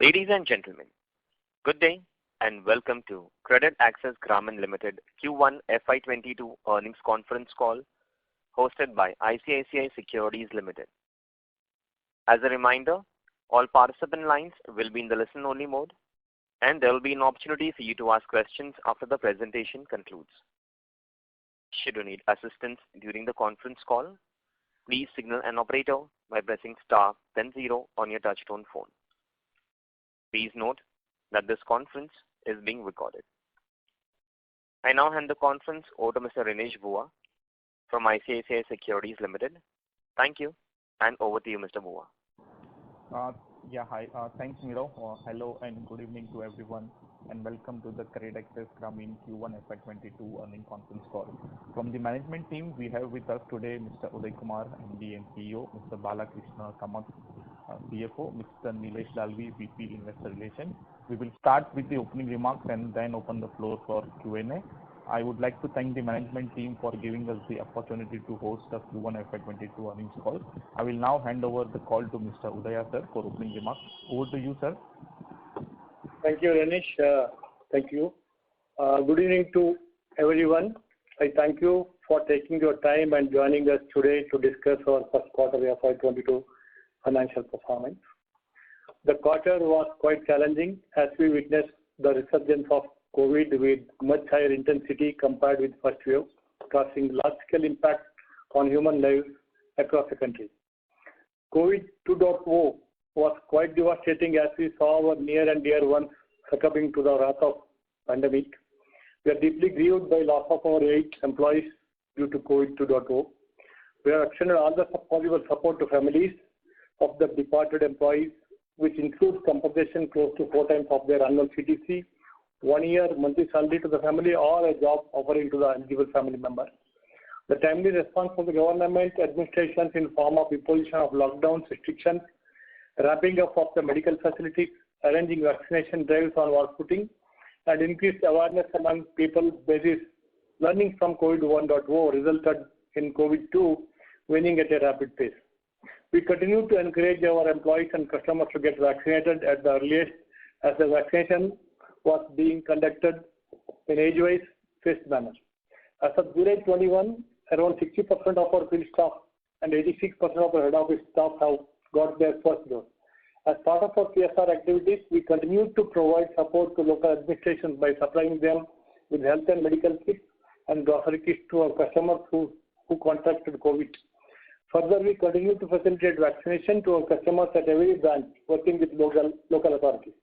Ladies and gentlemen, good day and welcome to CreditAccess Grameen Limited Q1 FY22 earnings conference call hosted by ICICI Securities Limited. As a reminder, all participant lines will be in the listen-only mode, and there will be an opportunity for you to ask questions after the presentation concludes. Should you need assistance during the conference call, please signal an operator by pressing star then 0 on your touchtone phone. Please note that this conference is being recorded. I now hand the conference over to Mr. Rinesh Bhuva from ICICI Securities Limited. Thank you, and over to you, Mr. Bhuva. Hi. Thanks, Miro. Hello and good evening to everyone, and welcome to the CreditAccess Grameen Q1 FY22 earnings conference call. From the management team, we have with us today Mr. Uday Kumar, MD and CEO, Mr. Balakrishna Kamath, CFO, Mr. Nilesh Dalvi, VP Investor Relations. We will start with the opening remarks and then open the floor for Q&A. I would like to thank the management team for giving us the opportunity to host the Q1 FY22 earnings call. I will now hand over the call to Mr. Udaya sir for opening remarks. Over to you, sir. Thank you, Rinesh. Thank you. Good evening to everyone. I thank you for taking your time and joining us today to discuss our first quarter FY22 financial performance. The quarter was quite challenging as we witnessed the resurgence of COVID with much higher intensity compared with first wave, causing large-scale impact on human lives across the country. COVID 2.0 was quite devastating as we saw our near and dear ones succumbing to the wrath of pandemic. We are deeply grieved by loss of our 8 employees due to COVID 2.0. We have extended all the possible support to families of the departed employees, which includes compensation close to 4 times of their annual CTC, 1 year monthly salary to the family, or a job offering to the eligible family member. The timely response from the government administrations in form of imposition of lockdown restrictions, ramping up of the medical facilities, arranging vaccination drives on war footing, and increased awareness among people basis learning from COVID 1.0 resulted in COVID 2 waning at a rapid pace. We continue to encourage our employees and customers to get vaccinated at the earliest, as the vaccination was being conducted in age-wise phased manner. As of July 21, around 60% of our field staff and 86% of our head office staff have got their first dose. As part of our CSR activities, we continue to provide support to local administrations by supplying them with health and medical kits and grocery kits to our customers who contracted COVID. Further, we continue to facilitate vaccination to our customers at every branch, working with local authorities.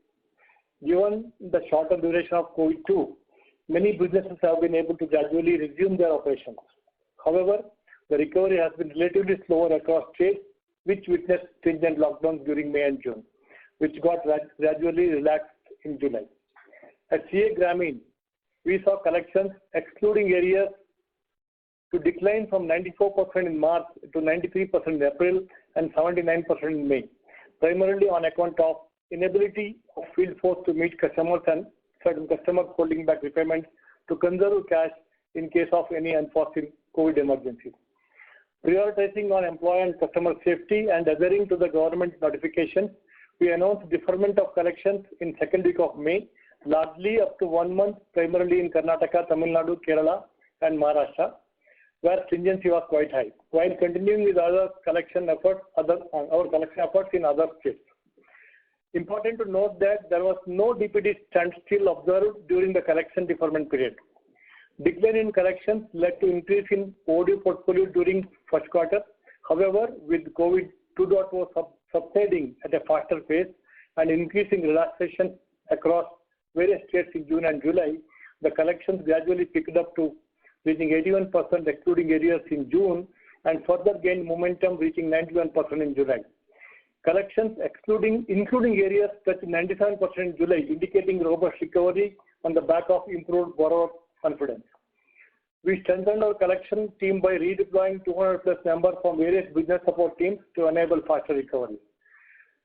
Given the shorter duration of COVID-2, many businesses have been able to gradually resume their operations. However, the recovery has been relatively slower across states, which witnessed stringent lockdowns during May and June, which got gradually relaxed in July. At CA Grameen, we saw collections excluding areas to decline from 94% in March to 93% in April and 79% in May, primarily on account of inability of field force to meet customers and certain customers holding back repayments to conserve cash in case of any unforeseen COVID emergency. Prioritizing on employee and customer safety and adhering to the government notifications, we announced deferment of collections in second week of May, largely up to 1 month, primarily in Karnataka, Tamil Nadu, Kerala, and Maharashtra, where stringency was quite high, while continuing with our collection efforts in other states. Important to note that there was no DPD standstill observed during the collection deferment period. Decline in collections led to increase in overdue portfolio during first quarter. However, with COVID 2.0 subsiding at a faster pace and increasing relaxation across various states in June and July, the collections gradually picked up to reaching 81% excluding arrears in June and further gained momentum reaching 91% in July. Collections including arrears touched 97% in July, indicating robust recovery on the back of improved borrower confidence. We strengthened our collection team by redeploying 200 plus members from various business support teams to enable faster recovery.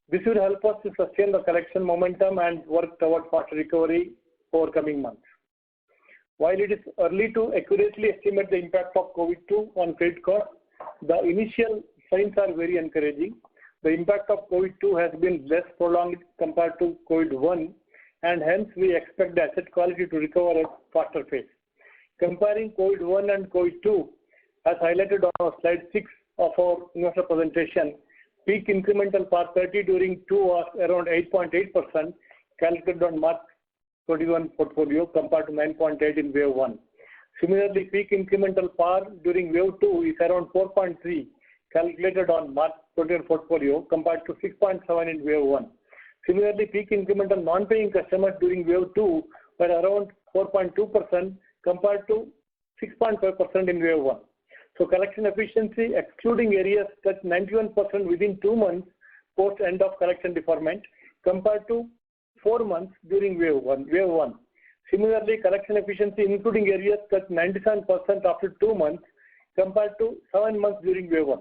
This will help us to sustain the collection momentum and work toward faster recovery over coming months. While it is early to accurately estimate the impact of COVID-2 on credit costs, the initial signs are very encouraging. the impact of COVID-2 has been less prolonged compared to COVID-1, and hence we expect the asset quality to recover at faster pace. Comparing COVID-1 and COVID-2, as highlighted on slide 6 of our investor presentation, peak incremental PAR 30 during 2 was around 8.8%, calculated on March 21 portfolio compared to 9.8 in wave 1. Similarly, peak incremental PAR during wave 2 is around 4.3, calculated on March 21 portfolio compared to 6.7 in wave 1. Similarly, peak incremental non-paying customers during wave 2 were around 4.2% compared to 6.5% in wave 1. So collection efficiency excluding areas touched 91% within 2 months post end of collection deferment compared to 4 months during wave 1. Similarly, collection efficiency including areas touched 97% after 2 months compared to 7 months during wave 1.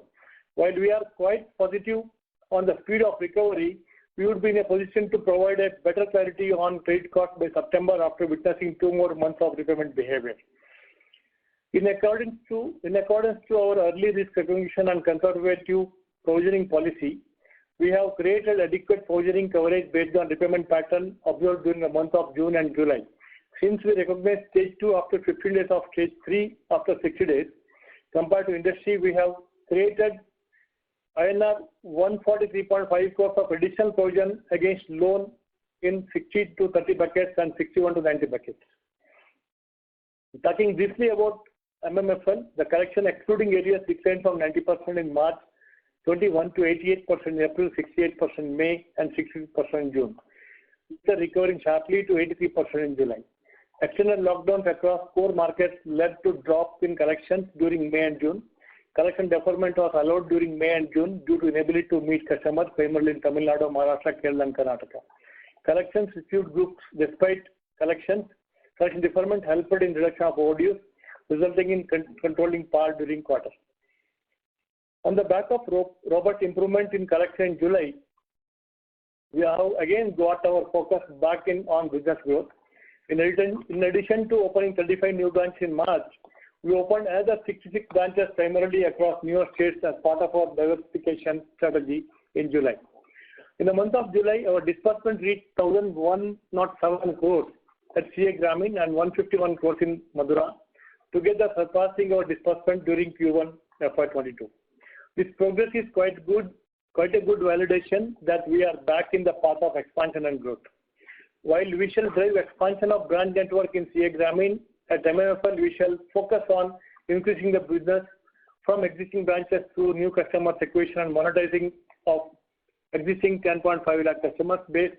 While we are quite positive on the speed of recovery, we would be in a position to provide a better clarity on credit cost by September after witnessing 2 more months of repayment behavior. In accordance to our early risk recognition and conservative provisioning policy, we have created adequate provisioning coverage based on repayment pattern observed during the month of June and July. Since we recognize stage 2 after 15 days of stage 3 after 60 days, compared to industry, we have created INR 143.5 crores of additional provision against loan in 60 to 30 buckets and 61 to 90 buckets. Talking briefly about MMFL, the collection excluding areas declined from 90% in March 21 to 88% in April, 68% in May, and 60% in June. After recovering sharply to 83% in July. Extended lockdowns across core markets led to drop in collections during May and June. Collection deferment was allowed during May and June due to inability to meet customers, primarily in Tamil Nadu, Maharashtra, Kerala, and Karnataka. Collections received groups despite collection deferment helped in reduction of overdues, resulting in controlling PAR during quarter. On the back of robust improvement in collection in July, we have again got our focus back on business growth. In addition to opening 35 new branches in March, we opened another 66 branches primarily across newer states as part of our diversification strategy in July. In the month of July, our disbursement reached 1,107 crores at CA Grameen and 151 crores in Madura, together surpassing our disbursement during Q1 FY22. This progress is quite a good validation that we are back in the path of expansion and growth. While we shall drive expansion of branch network in CA Grameen, at MMFL we shall focus on increasing the business from existing branches through new customer acquisition and monetizing of existing 10.5 lakh customers base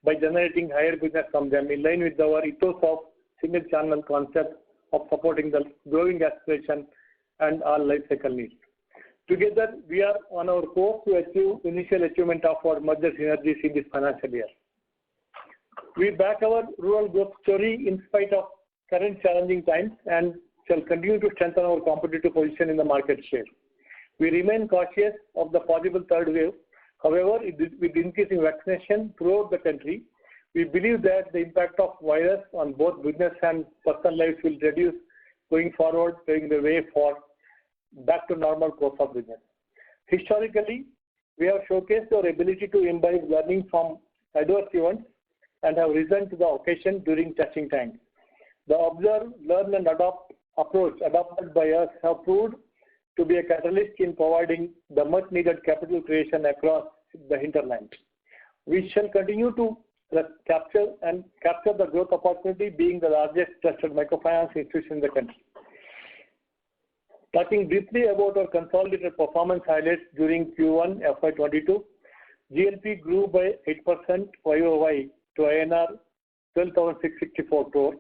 by generating higher business from them in line with our ethos of single channel concept of supporting the growing aspiration and all life cycle needs. Together, we are on our course to achieve initial achievement of our merger synergies in this financial year. We back our rural growth story in spite of current challenging times and shall continue to strengthen our competitive position in the market share. We remain cautious of the possible third wave. However, with increasing vaccination throughout the country, we believe that the impact of virus on both business and personal lives will reduce going forward, paving the way for back to normal course of business. Historically, we have showcased our ability to imbibe learning from adverse events and have risen to the occasion during testing times. The observe, learn and adopt approach adopted by us have proved to be a catalyst in providing the much needed capital creation across the hinterland. We shall continue to capture the growth opportunity being the largest trusted microfinance institution in the country. Talking briefly about our consolidated performance highlights during Q1 FY22, GLP grew by 8% YOY to INR 12,664 crore.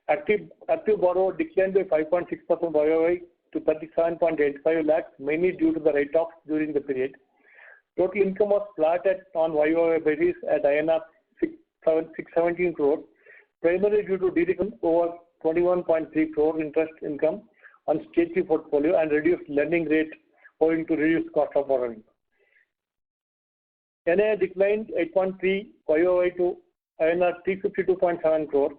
Active borrower declined by 5.6% YOY to 37.85 lakhs, mainly due to the write-off during the period. Total income was flat on YOY basis at INR 617 crore, primarily due to decrease over 21.3 crore interest income on stage 3 portfolio and reduced lending rate owing to reduced cost of borrowing. NII declined 8.3 YOY to INR 352.7 crore.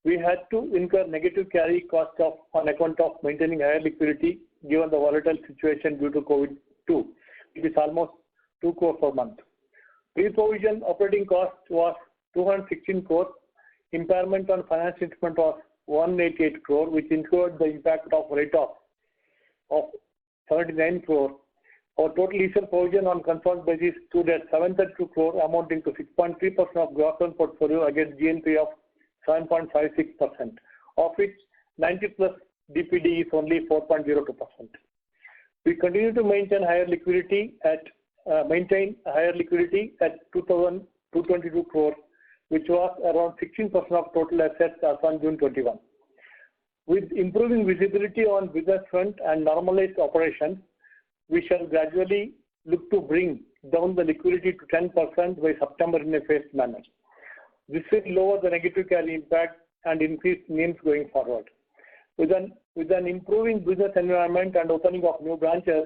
We had to incur negative carry cost on account of maintaining higher liquidity given the volatile situation due to COVID-2. It is almost 2 crore per month. Pre-provision operating cost was 216 crore. Impairment on finance instrument was 188 crore, which included the impact of write-off of 79 crore. Our total ECL provision on consolidated basis stood at 732 crore, amounting to 6.3% of gross loan portfolio against GNPA of 7.56%, of which 90 plus DPD is only 4.02%. We continue to maintain higher liquidity at 2,222 crore, which was around 16% of total assets as on June 21. With improving visibility on business front and normalized operations, we shall gradually look to bring down the liquidity to 10% by September in a phased manner. This will lower the negative carry impact and increase NIMs going forward. With an improving business environment and opening of new branches,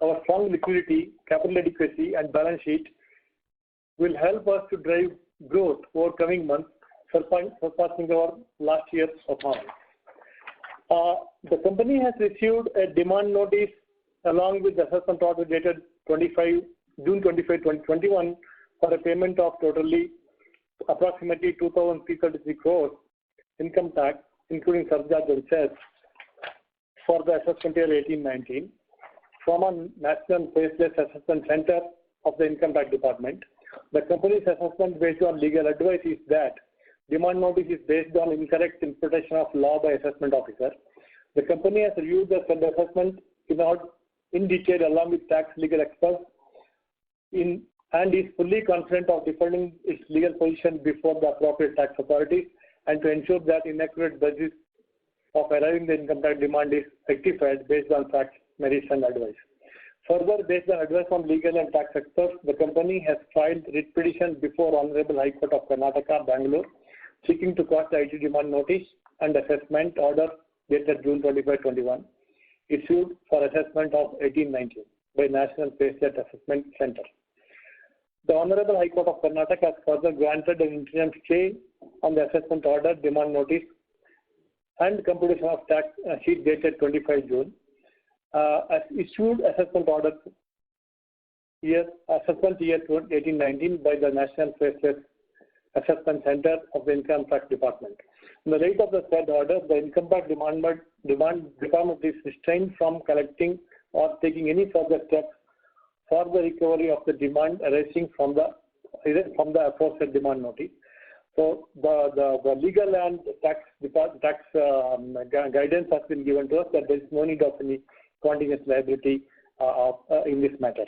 our strong liquidity, capital adequacy, and balance sheet will help us to drive growth over coming months, surpassing our last year's performance. The company has received a demand notice along with the assessment order dated June 25, 2021 for a payment of totally approximately 2,333 crores income tax, including surcharge and cess, for the assessment year 18-19 from a National Faceless Assessment Center of the Income Tax Department. The company's assessment based on legal advice is that demand notice is based on incorrect interpretation of law by assessment officer. The company has reviewed the said assessment in detail along with tax legal experts and is fully confident of defending its legal position before the appropriate tax authorities and to ensure that inaccurate basis of arriving the income tax demand is rectified based on facts, merits and advice. Further, based on advice from legal and tax experts, the company has filed writ petition before Honorable High Court of Karnataka, Bangalore, seeking to quash the IT demand notice and assessment order dated June 25, 21, issued for assessment of 18-19 by National Faceless Assessment Center. The Honorable High Court of Karnataka has further granted an interim stay on the assessment order, demand notice, and computation of tax sheet dated 25 June. As issued assessment order assessment year 18-19 by the National Faceless Assessment Center of the Income Tax Department. In the light of the said order, the Income Tax Department is restrained from collecting or taking any further steps for the recovery of the demand arising from the aforesaid demand notice. So the legal and tax guidance has been given to us that there is no need of any contingent liability in this matter.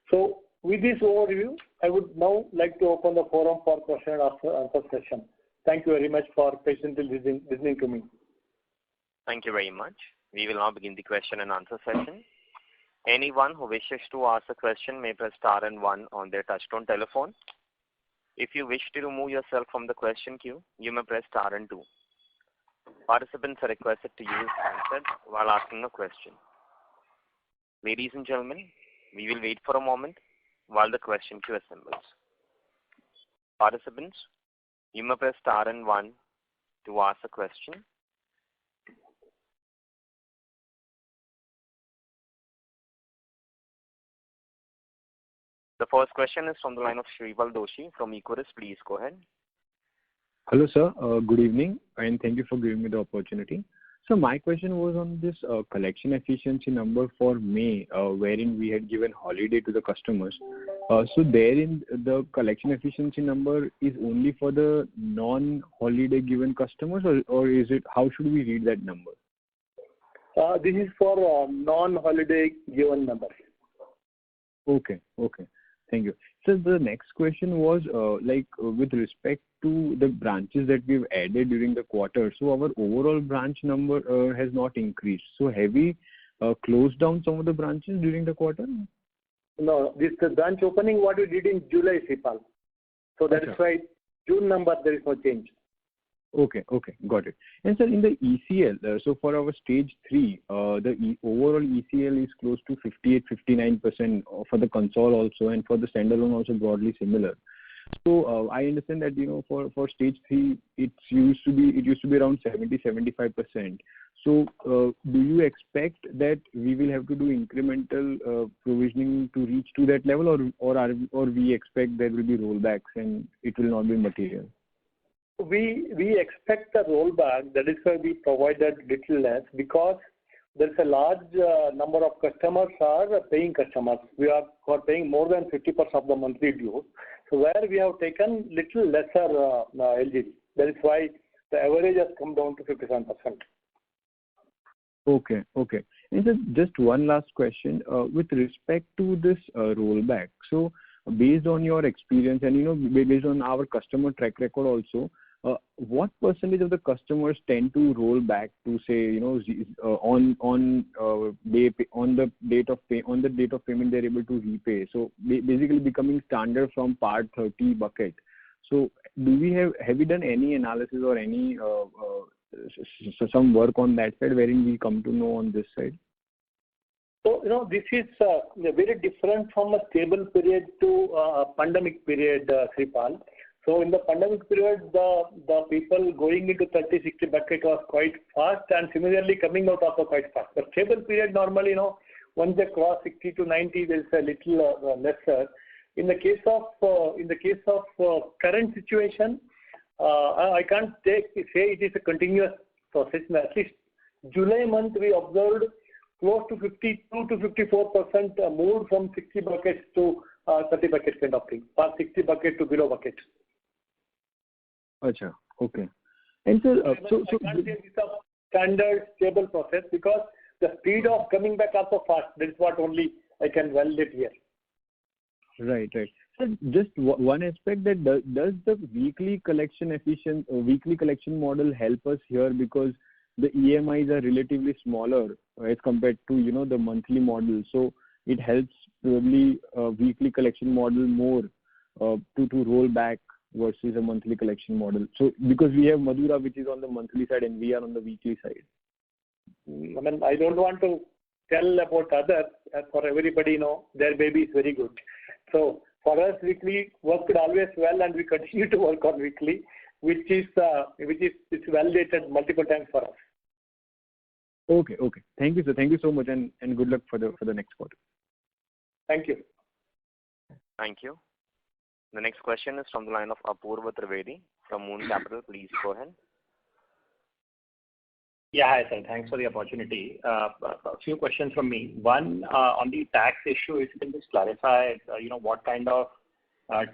So with this overview, I would now like to open the forum for question and answer session. Thank you very much for patiently listening to me. Thank you very much. We will now begin the question and answer session. Anyone who wishes to ask a question may press star and 1 on their touchtone telephone. If you wish to remove yourself from the question queue, you may press star and 2. Participants are requested to use handsets while asking a question. Ladies and gentlemen, we will wait for a moment while the question queue assembles. Participants, you may press star and 1 to ask a question. The first question is from the line of Shrival Doshi from Equirus. Please go ahead. Hello, sir. Good evening, and thank you for giving me the opportunity. So my question was on this collection efficiency number for May, wherein we had given holiday to the customers. So therein, the collection efficiency number is only for the non-holiday given customers, or is it? How should we read that number? This is for non-holiday given numbers. Okay. Thank you. So the next question was with respect to the branches that we've added during the quarter. So our overall branch number has not increased. So have we closed down some of the branches during the quarter? No, this branch opening what we did in July, Sipal. So that is why June number there is no change. Okay, got it. And sir, in the ECL, so for our stage 3, the overall ECL is close to 58-59% for the console also, and for the standalone also broadly similar. So I understand that for stage 3 it used to be around 70-75%. So do you expect that we will have to do incremental provisioning to reach to that level, or we expect there will be rollbacks and it will not be material? We expect a rollback. That is why we provided little less, because there's a large number of customers are paying customers. We are paying more than 50% of the monthly dues. So where we have taken little lesser LGD. That is why the average has come down to 57%. Okay. And just one last question with respect to this rollback. So based on your experience and based on our customer track record also, what percentage of the customers tend to roll back to say on the date of payment they're able to repay? So basically becoming standard from part 30 bucket. So have we done any analysis or any some work on that side wherein we come to know on this side? So this is very different from a stable period to a pandemic period, Sripal. So in the pandemic period, the people going into 30-60 bucket was quite fast, and similarly coming out also quite fast. The stable period normally, once they cross 60 to 90, there is a little lesser. In the case of current situation, I can't say it is a continuous process. At least July month we observed close to 52 to 54% moved from 60 buckets to 30 buckets kind of thing, or 60 bucket to below bucket. Acha, okay. And so I can't say it's a standard stable process because the speed of coming back also fast. That is what only I can validate here. Right. So just one aspect, that does the weekly collection model help us here, because the EMIs are relatively smaller as compared to the monthly model. So it helps probably weekly collection model more to roll back versus a monthly collection model. So because we have Madura, which is on the monthly side, and we are on the weekly side. I mean, I don't want to tell about others. For everybody, their baby is very good. So for us, weekly worked always well, and we continue to work on weekly, which is validated multiple times for us. Okay. Thank you, sir. Thank you so much, and good luck for the next quarter. Thank you. Thank you. The next question is from the line of Apurva Trivedi from Moon Capital. Please go ahead. Yeah, hi sir. Thanks for the opportunity. A few questions from me. One, on the tax issue, if you can just clarify, what kind of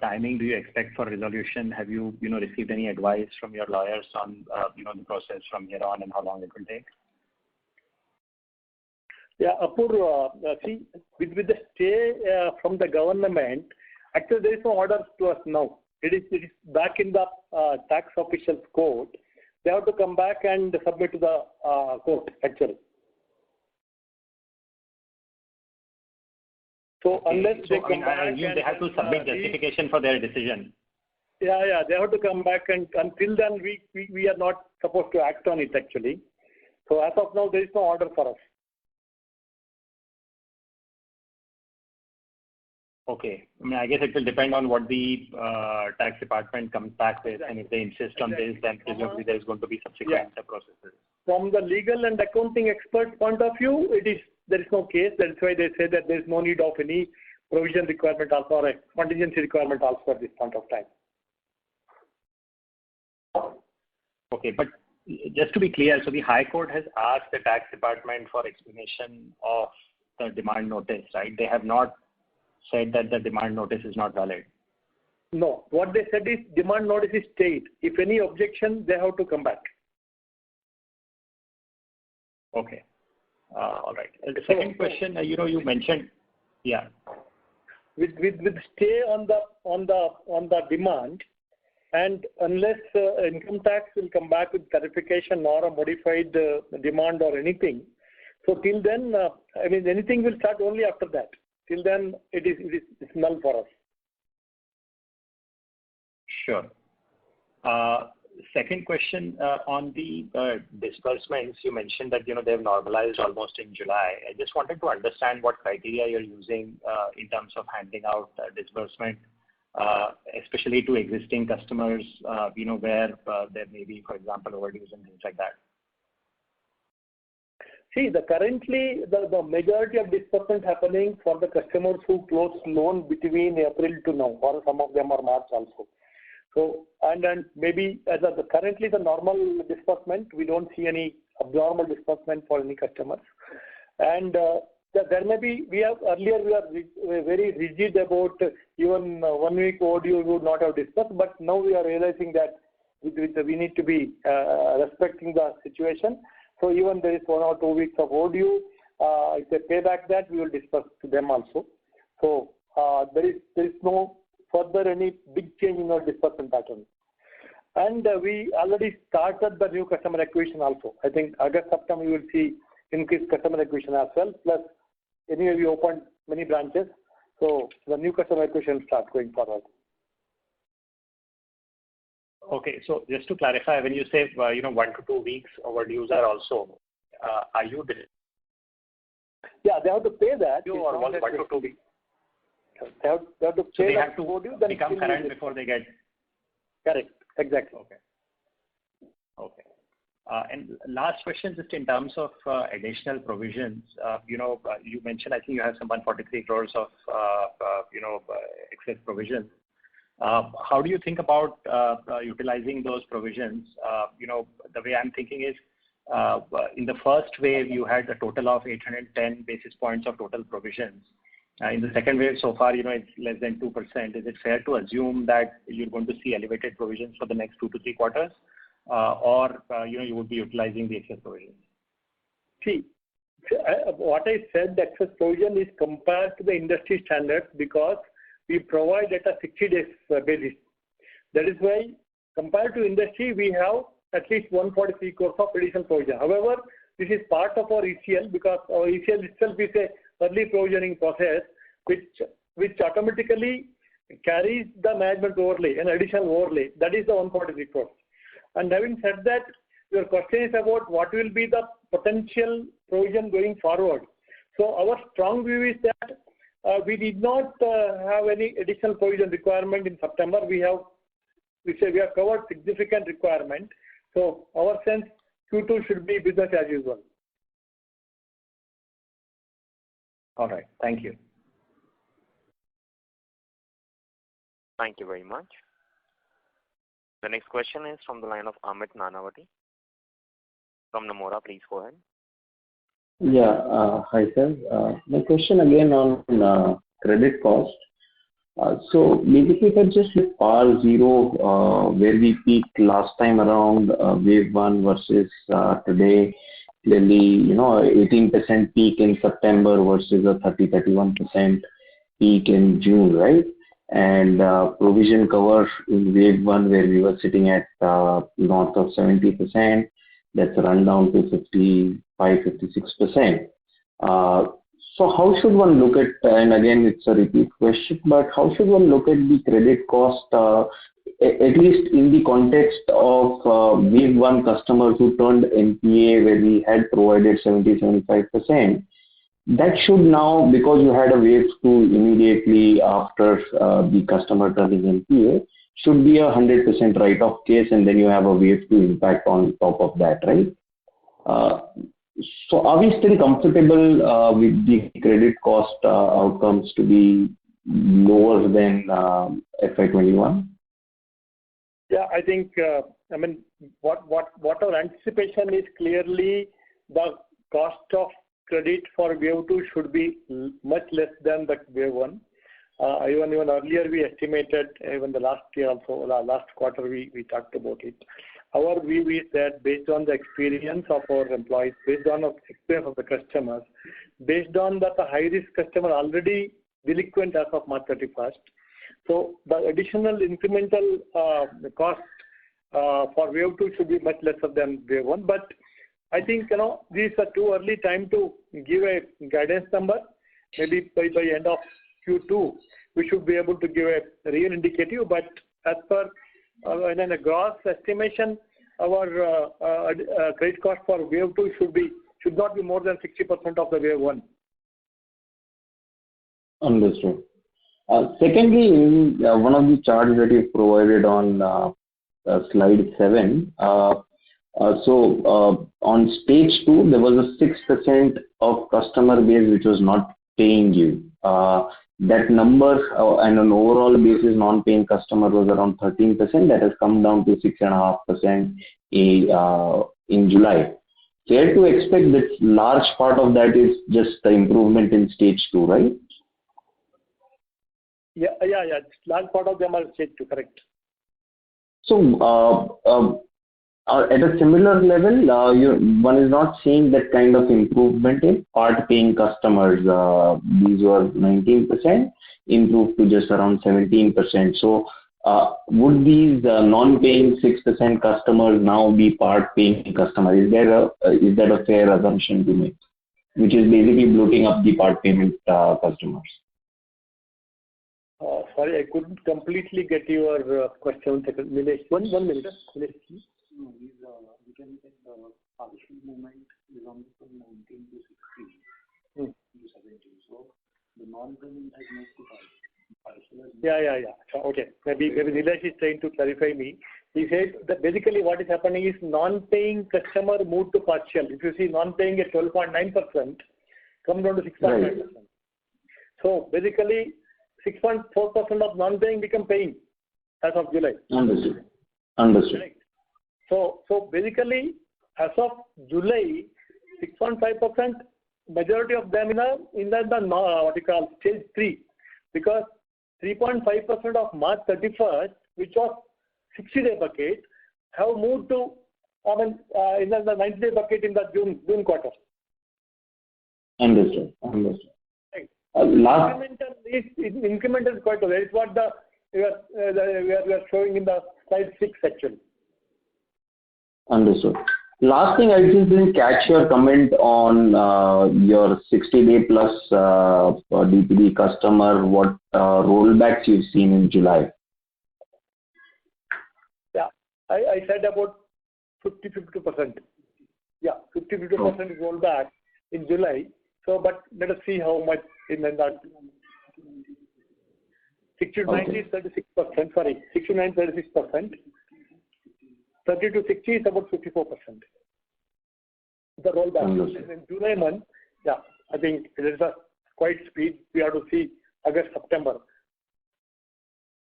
timing do you expect for resolution? Have you, received any advice from your lawyers on, the process from here on and how long it will take? Yeah, Apurva, see, with the stay from the government, actually there is no order to us now. It is back in the tax officials court. They have to come back and submit to the court, actually. So unless they come back, they have to submit justification for their decision. Yeah, they have to come back, and until then we are not supposed to act on it actually. So as of now, there is no order for us. Okay. I mean, I guess it will depend on what the tax department comes back with, and if they insist on this, then presumably there is going to be subsequent processes. From the legal and accounting expert point of view, there is no case. That is why they say that there is no need of any provision requirement also or a contingency requirement also at this point of time. Okay, but just to be clear, so the High Court has asked the tax department for explanation of the demand notice, right? They have not said that the demand notice is not valid. No, what they said is demand notice is stayed. If any objection, they have to come back. Okay. All right. The second question, you mentioned, yeah. With stay on the demand, and unless income tax will come back with clarification or a modified demand or anything, so till then, anything will start only after that. Till then, it's null for us. Sure. Second question on the disbursements. You mentioned that they have normalized almost in July. I just wanted to understand what criteria you're using in terms of handing out disbursement. especially to existing customers, where there may be, for example, overdues and things like that? See, currently the majority of disbursement happening for the customers who closed loan between April to now, or some of them are March also. So, and maybe currently the normal disbursement, we don't see any abnormal disbursement for any customers. And there may be, earlier we were very rigid about even 1 week overdue we would not have disbursed, but now we are realizing that we need to be respecting the situation. So even there is 1 or 2 weeks of overdue, if they pay back that, we will disperse to them also. So there is no further any big change in our disbursement pattern. And we already started the new customer acquisition also. I think August, September, you will see increased customer acquisition as well. Plus, anyway, we opened many branches. So the new customer acquisition starts going forward. Okay, so just to clarify, when you say 1 to 2 weeks overdues are also, are you? Yeah, they have to pay that. Or 1 to 2 weeks. They have to pay. So they have to overdue, then become current before they get. Correct. Exactly. Okay. And last question, just in terms of additional provisions, you mentioned, I think you have some 143 crores of, excess provisions. How do you think about utilizing those provisions? The way I'm thinking is, in the first wave, you had a total of 810 basis points of total provisions. In the second wave, so far, it's less than 2%. Is it fair to assume that you're going to see elevated provisions for the next 2 to 3 quarters? Or you would be utilizing the excess provisions? See, what I said, the excess provision is compared to the industry standards because we provide at a 60 days basis. That is why, compared to industry, we have at least 143 crores of additional provision. However, this is part of our ECL because our ECL itself is a early provisioning process which automatically carries the management overlay, an additional overlay. That is the 143 crores. And having said that, your question is about what will be the potential provision going forward. So our strong view is that we did not have any additional provision requirement in September. We have covered significant requirement. So our sense, Q2 should be business as usual. All right. Thank you. Thank you very much. The next question is from the line of Amit Nanavati from Nomura. Please go ahead. Yeah. Hi, sir. My question again on credit cost. So basically, if I just look PAR 0, where we peaked last time around wave 1 versus today, clearly, 18% peak in September versus a 30-31% peak in June, right? And provision cover in wave 1, where we were sitting at north of 70%, that's run down to 55-56%. So how should one look at, and again, it's a repeat question, but how should one look at the credit cost, at least in the context of wave 1 customers who turned NPA where we had provided 70-75%? That should now, because you had a wave 2 immediately after the customer turning NPA, should be a 100% write-off case, and then you have a wave 2 impact on top of that, right? So are we still comfortable with the credit cost outcomes to be lower than FY21? Yeah, I think, what our anticipation is clearly the cost of credit for wave 2 should be much less than the wave 1. Even earlier we estimated, even the last year also, last quarter we talked about it. Our view is that based on the experience of our employees, based on the experience of the customers, based on that the high-risk customer already delinquent as of March 31st, so the additional incremental cost for wave 2 should be much lesser than wave 1. But I think, these are too early time to give a guidance number. Maybe by end of Q2, we should be able to give a real indicative. But as per in a gross estimation, our credit cost for wave 2 should not be more than 60% of the wave 1. Understood. Secondly, in one of the charts that you provided on slide 7, on stage 2, there was a 6% of customer base which was not paying you. That number on an overall basis, non-paying customer was around 13%. That has come down to 6.5% in July. Fair to expect that large part of that is just the improvement in stage 2, right? Yeah. Large part of them are stage 2, correct. So, at a similar level, one is not seeing that kind of improvement in part-paying customers. These were 19%, improved to just around 17%. So, would these non-paying 6% customers now be part-paying customers? Is that a fair assumption to make, which is basically bloating up the part payment customers? Sorry, I couldn't completely get your question. Nilesh, one minute. Nilesh, please. No, we can get the partial movement is only from 19 to 16 to 17. So the non-payment has moved to partial. Yeah. Okay. Maybe Nilesh is trying to clarify me. He said that basically what is happening is non-paying customer moved to partial. If you see non-paying at 12.9%, come down to 6.9%. Right. So basically 6.4% of non-paying become paying as of July. Understood. Right. So basically, as of July, 6.5%, majority of them in the what you call stage 3, because 3.5% of March 31st, which was 60-day bucket, have moved to in the 90-day bucket in the June quarter. Understood. Right. Incremental is quite well. It's what we are showing in the slide 6 actually. Understood. Last thing, I just didn't catch your comment on your 60-day plus DPD customer, what rollbacks you've seen in July. Yeah, I said about 50-52%. Yeah, 50-52% is rollback in July. So, but let us see how much in that. 60 to 90 is 36%. Sorry, 69 36%. 30 to 60 is about 54%. The rollback. In July month, yeah, I think it is a quite speed. We have to see August, September.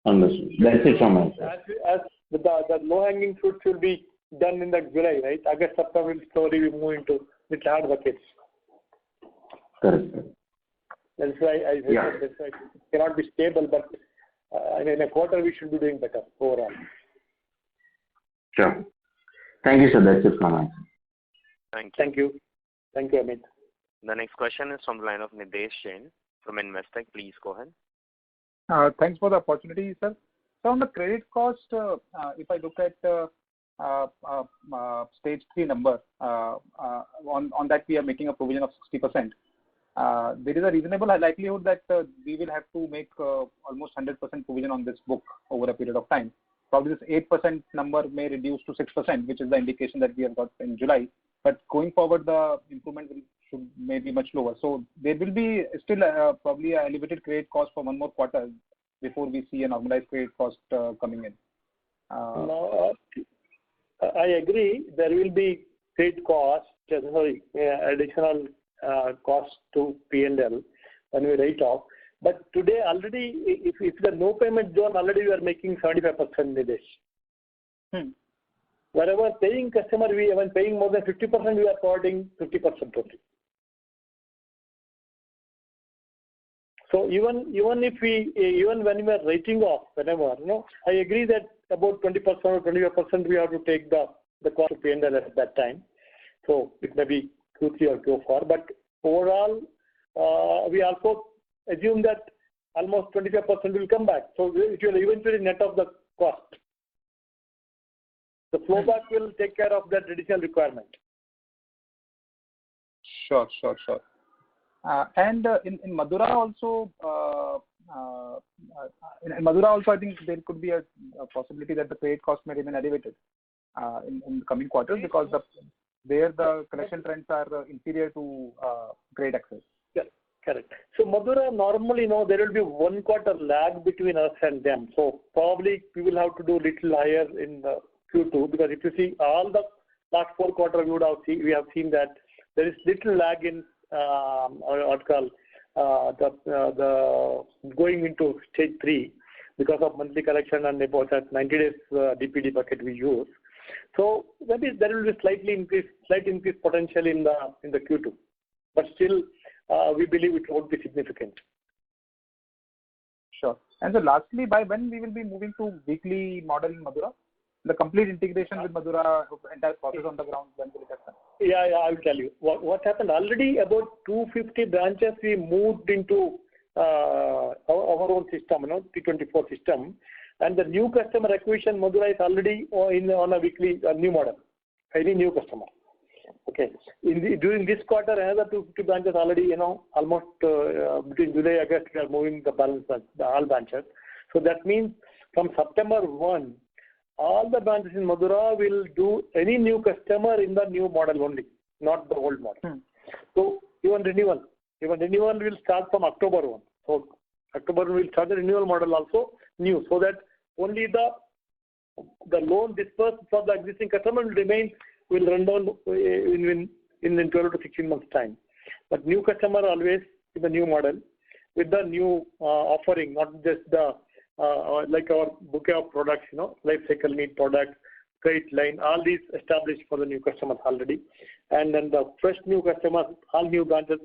Understood. That's it from my side. As the low-hanging fruits will be done in the July, right? August, September will slowly be moving to the hard buckets. Correct. That's why I said that's why it cannot be stable, but in a quarter we should be doing better overall. Sure. Thank you, sir. That's it from my side. Thank you. Thank you, Amit. The next question is from the line of Nidesh Jain from Investec. Please go ahead. Thanks for the opportunity, sir. So on the credit cost, if I look at stage 3 number, on that we are making a provision of 60%. There is a reasonable likelihood that we will have to make almost 100% provision on this book over a period of time. Probably this 8% number may reduce to 6%, which is the indication that we have got in July. But going forward, the improvement may be much lower. So there will be still probably an elevated credit cost for one more quarter before we see a normalized credit cost coming in. No, I agree. There will be credit cost, additional cost to P&L when we write off. But today already, if the no payment zone, already we are making 75% Nidesh. Wherever paying customer, when paying more than 50%, we are providing 50% only. So even when we are writing off, whenever, I agree that about 20% or 25% we have to take the cost of P&L at that time. So it may be Q3 or Q4, but overall, we also assume that almost 25% will come back. So it will eventually net off the cost. The flow back will take care of that additional requirement. Sure. And in Madura also, I think there could be a possibility that the credit cost may remain elevated in the coming quarters because the collection trends are inferior to credit access. Yes. Correct. So Madura, normally, there will be 1 quarter lag between us and them. So probably we will have to do little higher in Q2, because if you see all the last 4 quarters, we have seen that there is little lag in the going into stage 3 because of monthly collection and about that 90 days DPD bucket we use. So maybe there will be slight increase potential in the Q2, but still we believe it won't be significant. Sure. And so lastly, by when we will be moving to weekly model in Madura? The complete integration with Madura, entire process on the ground, when will it happen? Yeah, I will tell you. What happened, already about 250 branches we moved into our own system, T24 system. And the new customer acquisition Madura is already on a weekly new model, any new customer. Okay. During this quarter, another 250 branches already, almost between July, August, we are moving the balance, all branches. So that means from September 1, all the branches in Madura will do any new customer in the new model only, not the old model. So even renewal will start from October 1. So October will start the renewal model also new, so that only the loan disbursed for the existing customer will run down in 12 to 16 months time. But new customer always in the new model with the new offering, not just the like our bouquet of products, life cycle need products, credit line, all these established for the new customers already. And then the fresh new customers, all branches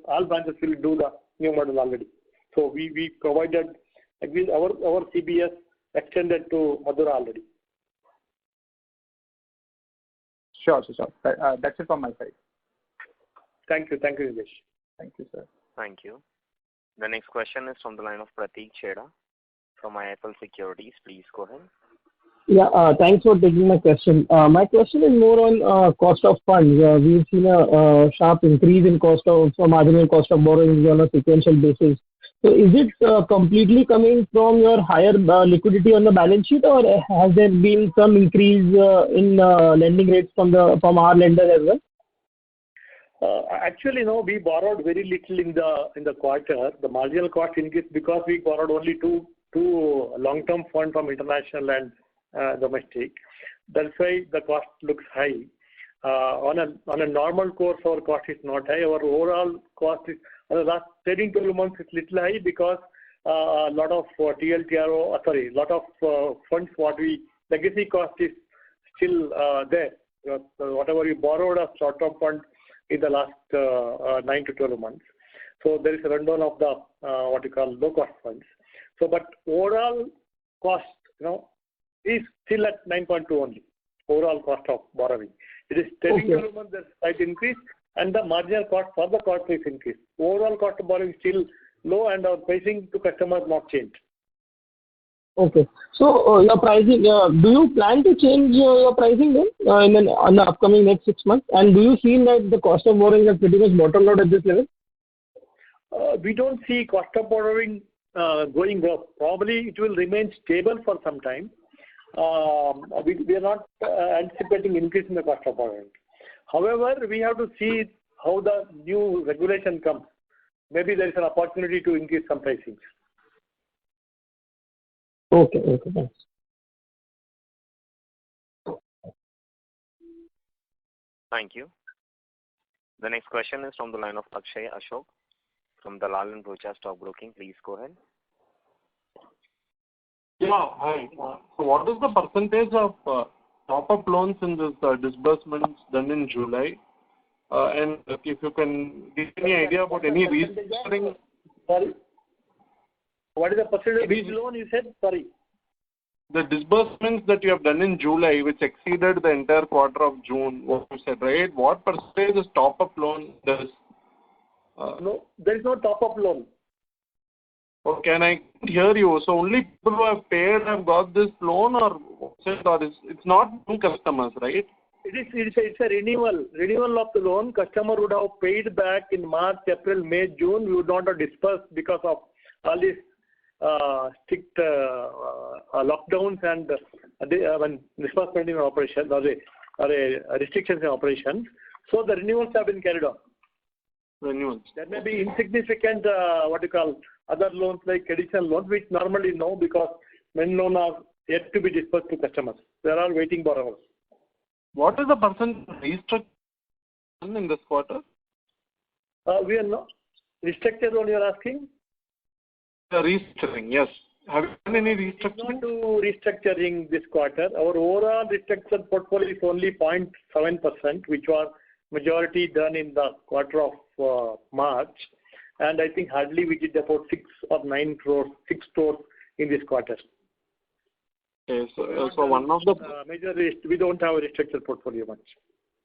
will do the new model already. So we provided our CBS extended to Madura already. Sure. That's it from my side. Thank you, Nilesh. Thank you, sir. Thank you. The next question is from the line of Prateek Chheda from IIFL Securities. Please go ahead. Yeah, thanks for taking my question. My question is more on cost of funds. We've seen a sharp increase in marginal cost of borrowing on a sequential basis. So is it completely coming from your higher liquidity on the balance sheet, or has there been some increase in lending rates from our lenders as well? Actually, no, we borrowed very little in the quarter. The marginal cost increased because we borrowed only two long-term funds from international and domestic. That's why the cost looks high. On a normal course, our cost is not high. Our overall cost is, the last 12 months is little high because a lot of lot of funds legacy cost is still there. Whatever we borrowed as short-term fund in the last 9 to 12 months. So there is a rundown of the low-cost funds. So, but overall cost, is still at 9.2 only. Overall cost of borrowing. It is 12 months there's slight increase, and the marginal cost for the cost is increased. Overall cost of borrowing is still low, and our pricing to customers not changed. Okay. So your pricing, do you plan to change your pricing then in the upcoming next 6 months? And do you feel that the cost of borrowing has pretty much bottomed out at this level? We don't see cost of borrowing going up. Probably it will remain stable for some time. We are not anticipating increase in the cost of borrowing. However, we have to see how the new regulation comes. Maybe there is an opportunity to increase some pricing. Okay, thanks. Thank you. The next question is from the line of Akshay Ashok from Dalal & Broacha Stock Broking. Please go ahead. Yeah, hi. So what is the percentage of top-up loans in this disbursements done in July? And if you can give any idea about any restructuring. Sorry? What is the percentage of which loan you said? Sorry. The disbursements that you have done in July, which exceeded the entire quarter of June, what you said, right? What percentage is top-up loan does? No, there is no top-up loan. Okay, and I can't hear you. So only people who have paid have got this loan, or it's not new customers, right? It's a renewal of the loan. Customer would have paid back in March, April, May, June. We would not have dispersed because of all these strict lockdowns and disbursement in operations or restrictions in operations. So the renewals have been carried on. renewals. There may be insignificant, other loans like additional loans, which normally no, because many loans are yet to be disbursed to customers. There are waiting borrowers. What is the percent restructured in this quarter? We are not restructured loan, you are asking? Restructuring, yes. Have you done any restructuring? Not do restructuring this quarter. Our overall restructured portfolio is only 0.7%, which was majority done in the quarter of March. And I think hardly we did about 6 crores in this quarter. Okay, so one of the major we don't have a restructured portfolio much.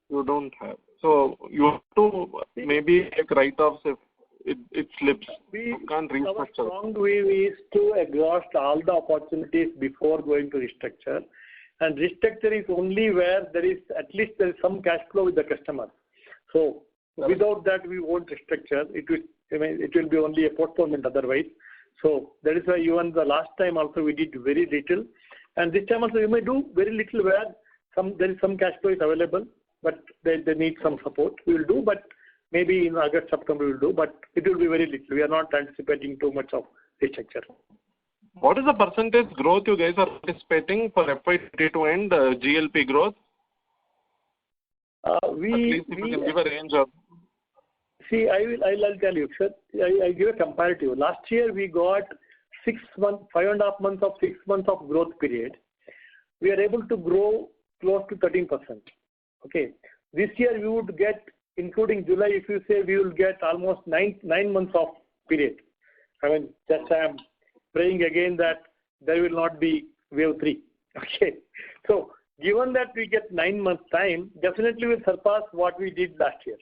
You don't have. So you have to maybe take write-offs if it slips. You can't restructure. Our strong way is to exhaust all the opportunities before going to restructure. And restructure is only where there is some cash flow with the customer. So without that, we won't restructure. It will be only a postponement otherwise. So that is why even the last time also we did very little. And this time also we may do very little where there is some cash flow is available, but they need some support. We will do, but maybe in August, September we will do, but it will be very little. We are not anticipating too much of restructure. What is the percentage growth you guys are anticipating for FY22 and GLP growth? At least if you can give a range of. See, I'll tell you, sir. I give a comparative. Last year we got 6 months, 5.5 months of 6 months of growth period. We are able to grow close to 13%. Okay. This year we would get, including July, if you say we will get almost 9 months of period. I mean, just I am praying again that there will not be wave 3. Okay. So given that we get 9 months time, definitely will surpass what we did last year.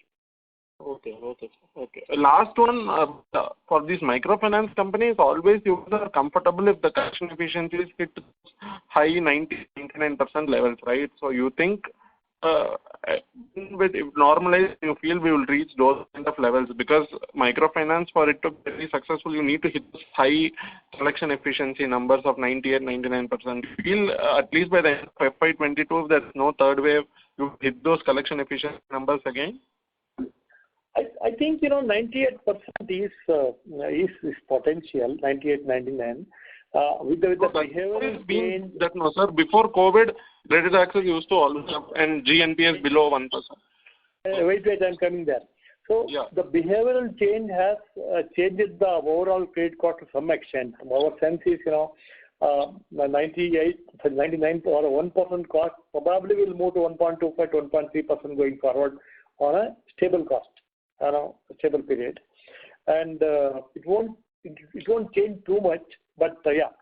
Okay. Last one, for these microfinance companies, always you are comfortable if the collection efficiencies hit high 99% levels, right? So you think if normalized, you feel we will reach those kind of levels, because microfinance, for it to be very successful, you need to hit high collection efficiency numbers of 98-99%. You feel at least by the end of FY22, if there's no third wave, you hit those collection efficiency numbers again? I think 98% is potential, 98, 99. With the behavioral change. That no, sir. Before COVID, credit access used to always have, and GNPA below 1%. Wait, I'm coming there. So yeah. The behavioral change has changed the overall credit cost to some extent. Our sense is, 98, 99 or 1% cost probably will move to 1.25 to 1.3% going forward on a stable cost, stable period, and it won't change too much. But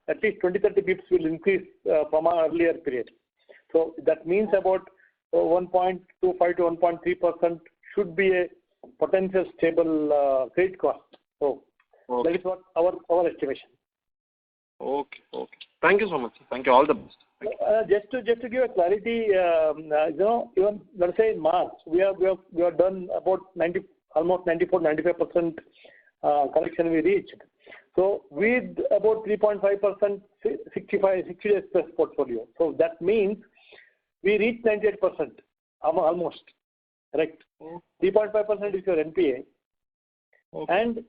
at least 20-30 bips will increase from our earlier period. So that means about 1.25 to 1.3% should be a potential stable credit cost. So that is what our estimation. Okay. Thank you so much. Thank you. All the best. Just to give a clarity, even let's say in March we have done about almost 94-95% collection we reached. So with about 3.5%, 60 days plus portfolio. So that means we reached 98%, almost. Correct. 3.5% is your NPA, and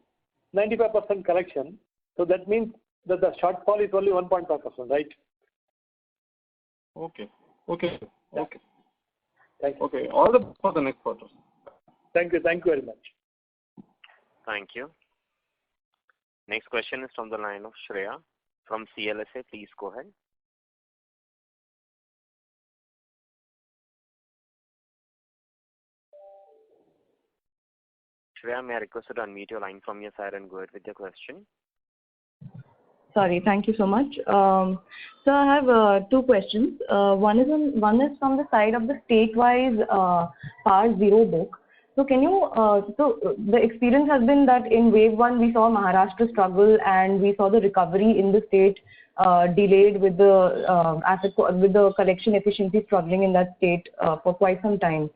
95% collection. So that means that the shortfall is only 1.5%, right? Okay. Thank you. Okay. All the best for the next quarter. Thank you very much. Thank you. Next question is from the line of Shreya from CLSA. Please go ahead. Shreya, may I request you to unmute your line from your side and go ahead with your question? Sorry, thank you so much. So I have 2 questions. One is from the side of the state-wise PAR 0 book. So the experience has been that in wave 1 we saw Maharashtra struggle, and we saw the recovery in the state delayed with the collection efficiency struggling in that state for quite some time.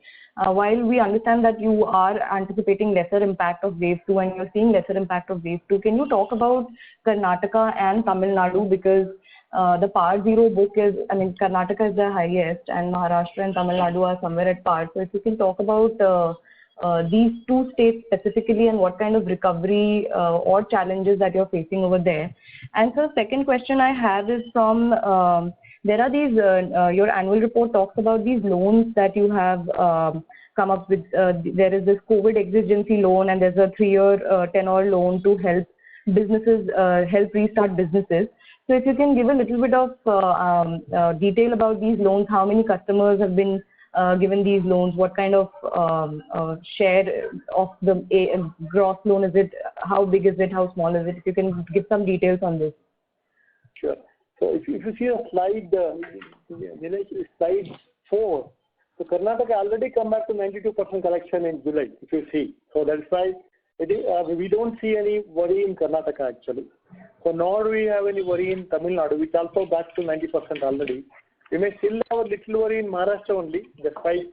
While we understand that you are anticipating lesser impact of wave 2 and you're seeing lesser impact of wave 2, can you talk about Karnataka and Tamil Nadu, because the PAR 0 book Karnataka is the highest and Maharashtra and Tamil Nadu are somewhere at par. So if you can talk about these two states specifically and what kind of recovery or challenges that you're facing over there. And so second question I have is from, there are these, your annual report talks about these loans that you have come up with. There is this COVID exigency loan and there's a 3-year tenor loan to help businesses, help restart businesses. So if you can give a little bit of detail about these loans, how many customers have been given these loans, what kind of share of the gross loan is it, how big is it, how small is it? If you can give some details on this. Sure. So if you see a slide, slide 4, so Karnataka already come back to 92% collection in July, if you see. So that's why we don't see any worry in Karnataka actually. So nor we have any worry in Tamil Nadu, which also back to 90% already. We may still have a little worry in Maharashtra only, despite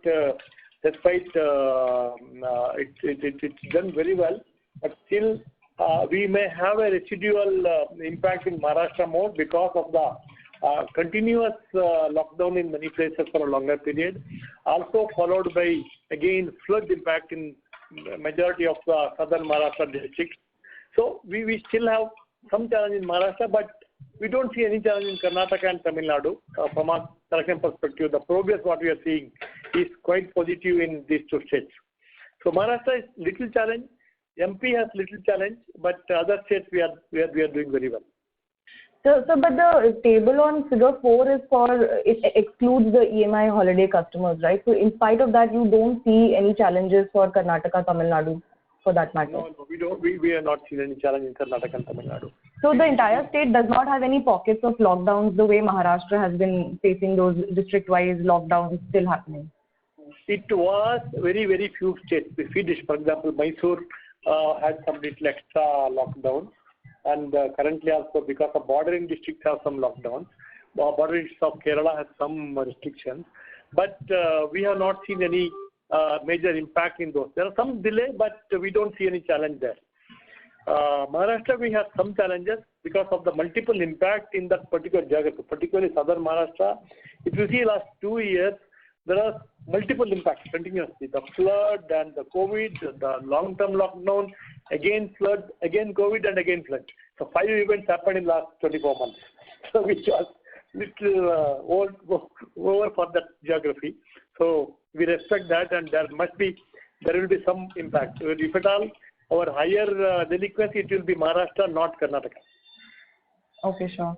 it's done very well, but still we may have a residual impact in Maharashtra more because of the continuous lockdown in many places for a longer period, also followed by again flood impact in majority of the southern Maharashtra districts. So we still have some challenge in Maharashtra, but we don't see any challenge in Karnataka and Tamil Nadu. From a collection perspective, the progress what we are seeing is quite positive in these two states. So Maharashtra is little challenge, MP has little challenge, but other states we are doing very well. So but the table on figure 4 is for, it excludes the EMI holiday customers, right? So in spite of that, you don't see any challenges for Karnataka, Tamil Nadu for that matter? No, we don't. We are not seeing any challenge in Karnataka and Tamil Nadu. So the entire state does not have any pockets of lockdowns the way Maharashtra has been facing those district-wise lockdowns still happening? It was very, very few states. For example, Mysore had some little extra lockdown, and currently also because of bordering districts have some lockdowns. Bordering districts of Kerala has some restrictions, but we have not seen any major impact in those. There are some delay, but we don't see any challenge there. Maharashtra, we have some challenges because of the multiple impact in that particular geography, particularly southern Maharashtra. If you see last 2 years, there are multiple impacts continuously. The flood and the COVID, the long-term lockdown, again flood, again COVID, and again flood. So 5 events happened in last 24 months, so which was little over for that geography. So we respect that, and there will be some impact. If at all, our higher delinquency, it will be Maharashtra, not Karnataka. Okay, sure.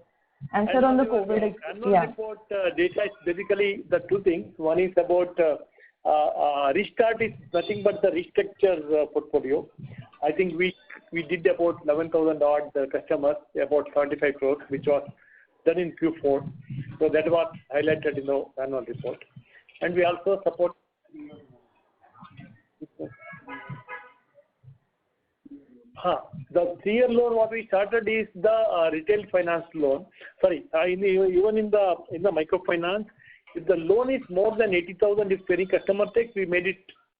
And sir, on the COVID, annual report data is basically the two things. One is about restart is nothing but the restructure portfolio. I think we did about 11,000 odd customers, about 75 crores, which was done in Q4. So that was highlighted in the annual report. And we also support. The 3-year loan what we started is the retail finance loan. Sorry, even in the microfinance, if the loan is more than 80,000, if any customer takes, we made it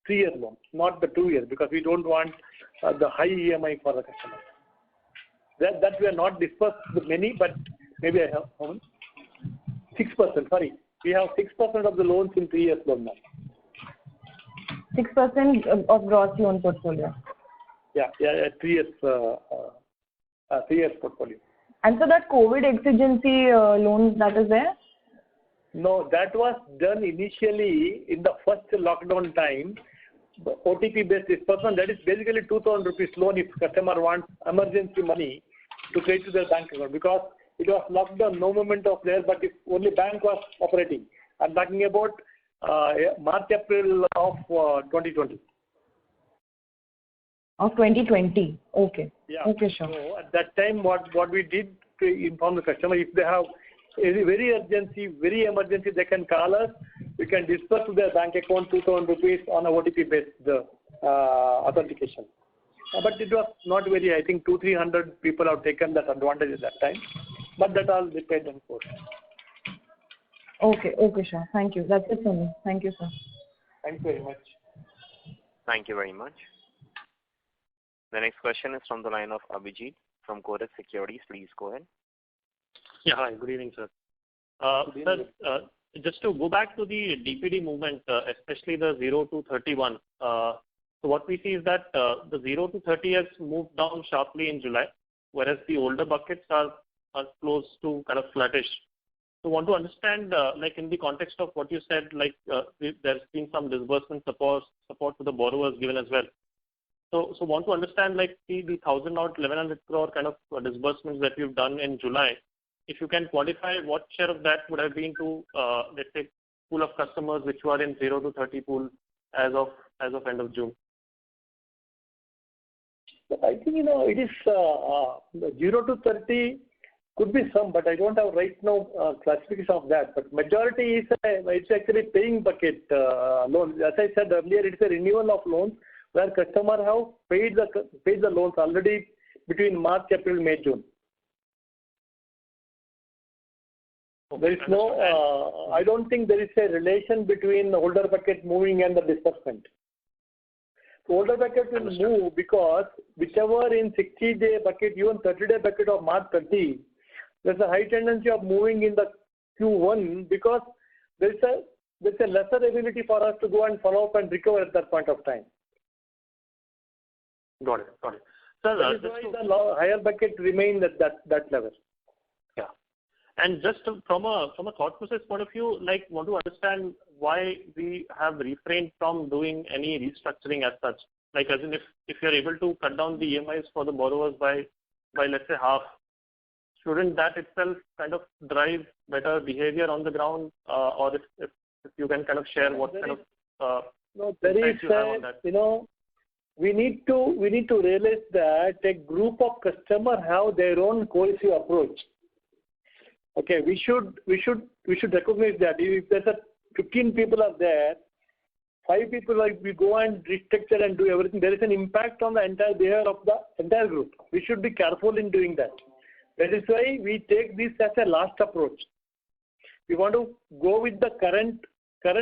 3-year loan, not the 2 years, because we don't want the high EMI for the customer. That we are not dispersed with many, but maybe I have how much? 6%. Sorry, we have 6% of the loans in 3 years loan now. 6% of gross loan portfolio. Yeah, 3 years, 3 years portfolio. And so that COVID exigency loan that is there? No, that was done initially in the first lockdown time. The OTP-based disbursement, that is basically 2,000 rupees loan if customer wants emergency money to credit to their bank account, because it was lockdown, no movement of there, but if only bank was operating. I'm talking about March, April of 2020. Of 2020. Okay. Yeah. Okay, sure. So at that time, what we did to inform the customer, if they have any very emergency, they can call us. We can disperse to their bank account 2,000 rupees on a OTP-based authentication. But it was not very. I think 200-300 people have taken that advantage at that time. But that all depends on course. Okay, sure. Thank you. That's it from me. Thank you, sir. Thank you very much. Thank you very much. The next question is from the line of Abhijit from Kotak Securities. Please go ahead. Yeah, hi. Good evening, sir. Sir, just to go back to the DPD movement, especially the 0 to 31, So what we see is that the 0 to 30 has moved down sharply in July, whereas the older buckets are close to kind of flattish. So want to understand, like in the context of what you said, like there's been some disbursement support to the borrowers given as well. So want to understand like the 1,000 or 1,100 crore kind of disbursements that you've done in July. If you can quantify what share of that would have been to, let's say, pool of customers which were in 0 to 30 pool as of end of June. I think, it is 0 to 30 could be some, but I don't have right now classification of that. But majority is it's actually paying bucket loan. As I said earlier, it's a renewal of loans where customer have paid the loans already between March, April, May, June. There is no, I don't think there is a relation between the older bucket moving and the disbursement. The older bucket will move because whichever in 60-day bucket, even 30-day bucket of March 30, there's a high tendency of moving in the Q1 because there's a lesser ability for us to go and follow up and recover at that point of time. Got it. Sir, that is why the higher bucket remains at that level. Yeah. And just from a thought process point of view, like want to understand why we have refrained from doing any restructuring as such. Like as in if you're able to cut down the EMIs for the borrowers by let's say half, shouldn't that itself kind of drive better behavior on the ground? Or if you can kind of share what kind of no, there is you have on that? We need to realize that a group of customers have their own cohesive approach. Okay, we should recognize that if there's 15 people are there, 5 people like we go and restructure and do everything, there is an impact on the entire behavior of the entire group. We should be careful in doing that. That is why we take this as a last approach. We want to go with the current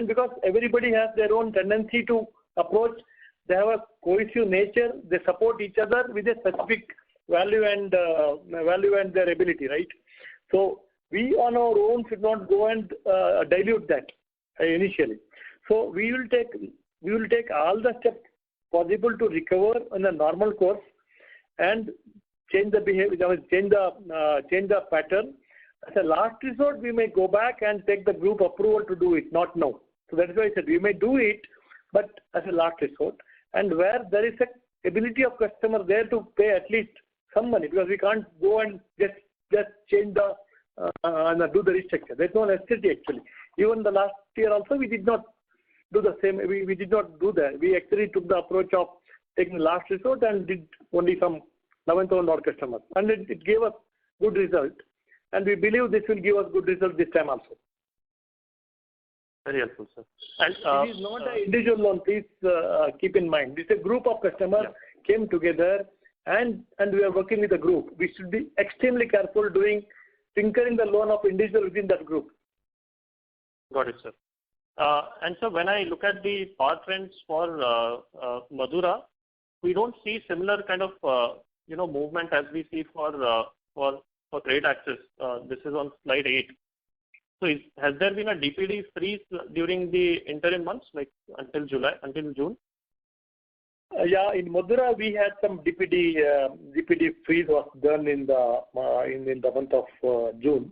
because everybody has their own tendency to approach. They have a cohesive nature. They support each other with a specific value and their ability, right? So we on our own should not go and dilute that initially. So we will take all the steps possible to recover in a normal course and change the behavior, change the pattern. As a last resort, we may go back and take the group approval to do it, not now. So that's why I said we may do it, but as a last resort. And where there is a ability of customer there to pay at least some money, because we can't go and just change the and do the restructure. There's no necessity actually. Even the last year also we did not do the same. We did not do that. We actually took the approach of taking the last resort and did only some 11,000 odd customers, and it gave us good result. And we believe this will give us good result this time also. Very helpful, sir. And it is not an individual loan. Please keep in mind. It's a group of customers came together, and we are working with a group. We should be extremely careful tinkering the loan of individual within that group. Got it, sir. And so when I look at the PAR trends for Madura, we don't see similar kind of movement as we see for Credit Access. This is on slide 8. So has there been a DPD freeze during the interim months, like until June? Yeah, in Madura we had some DPD freeze was done in the month of June,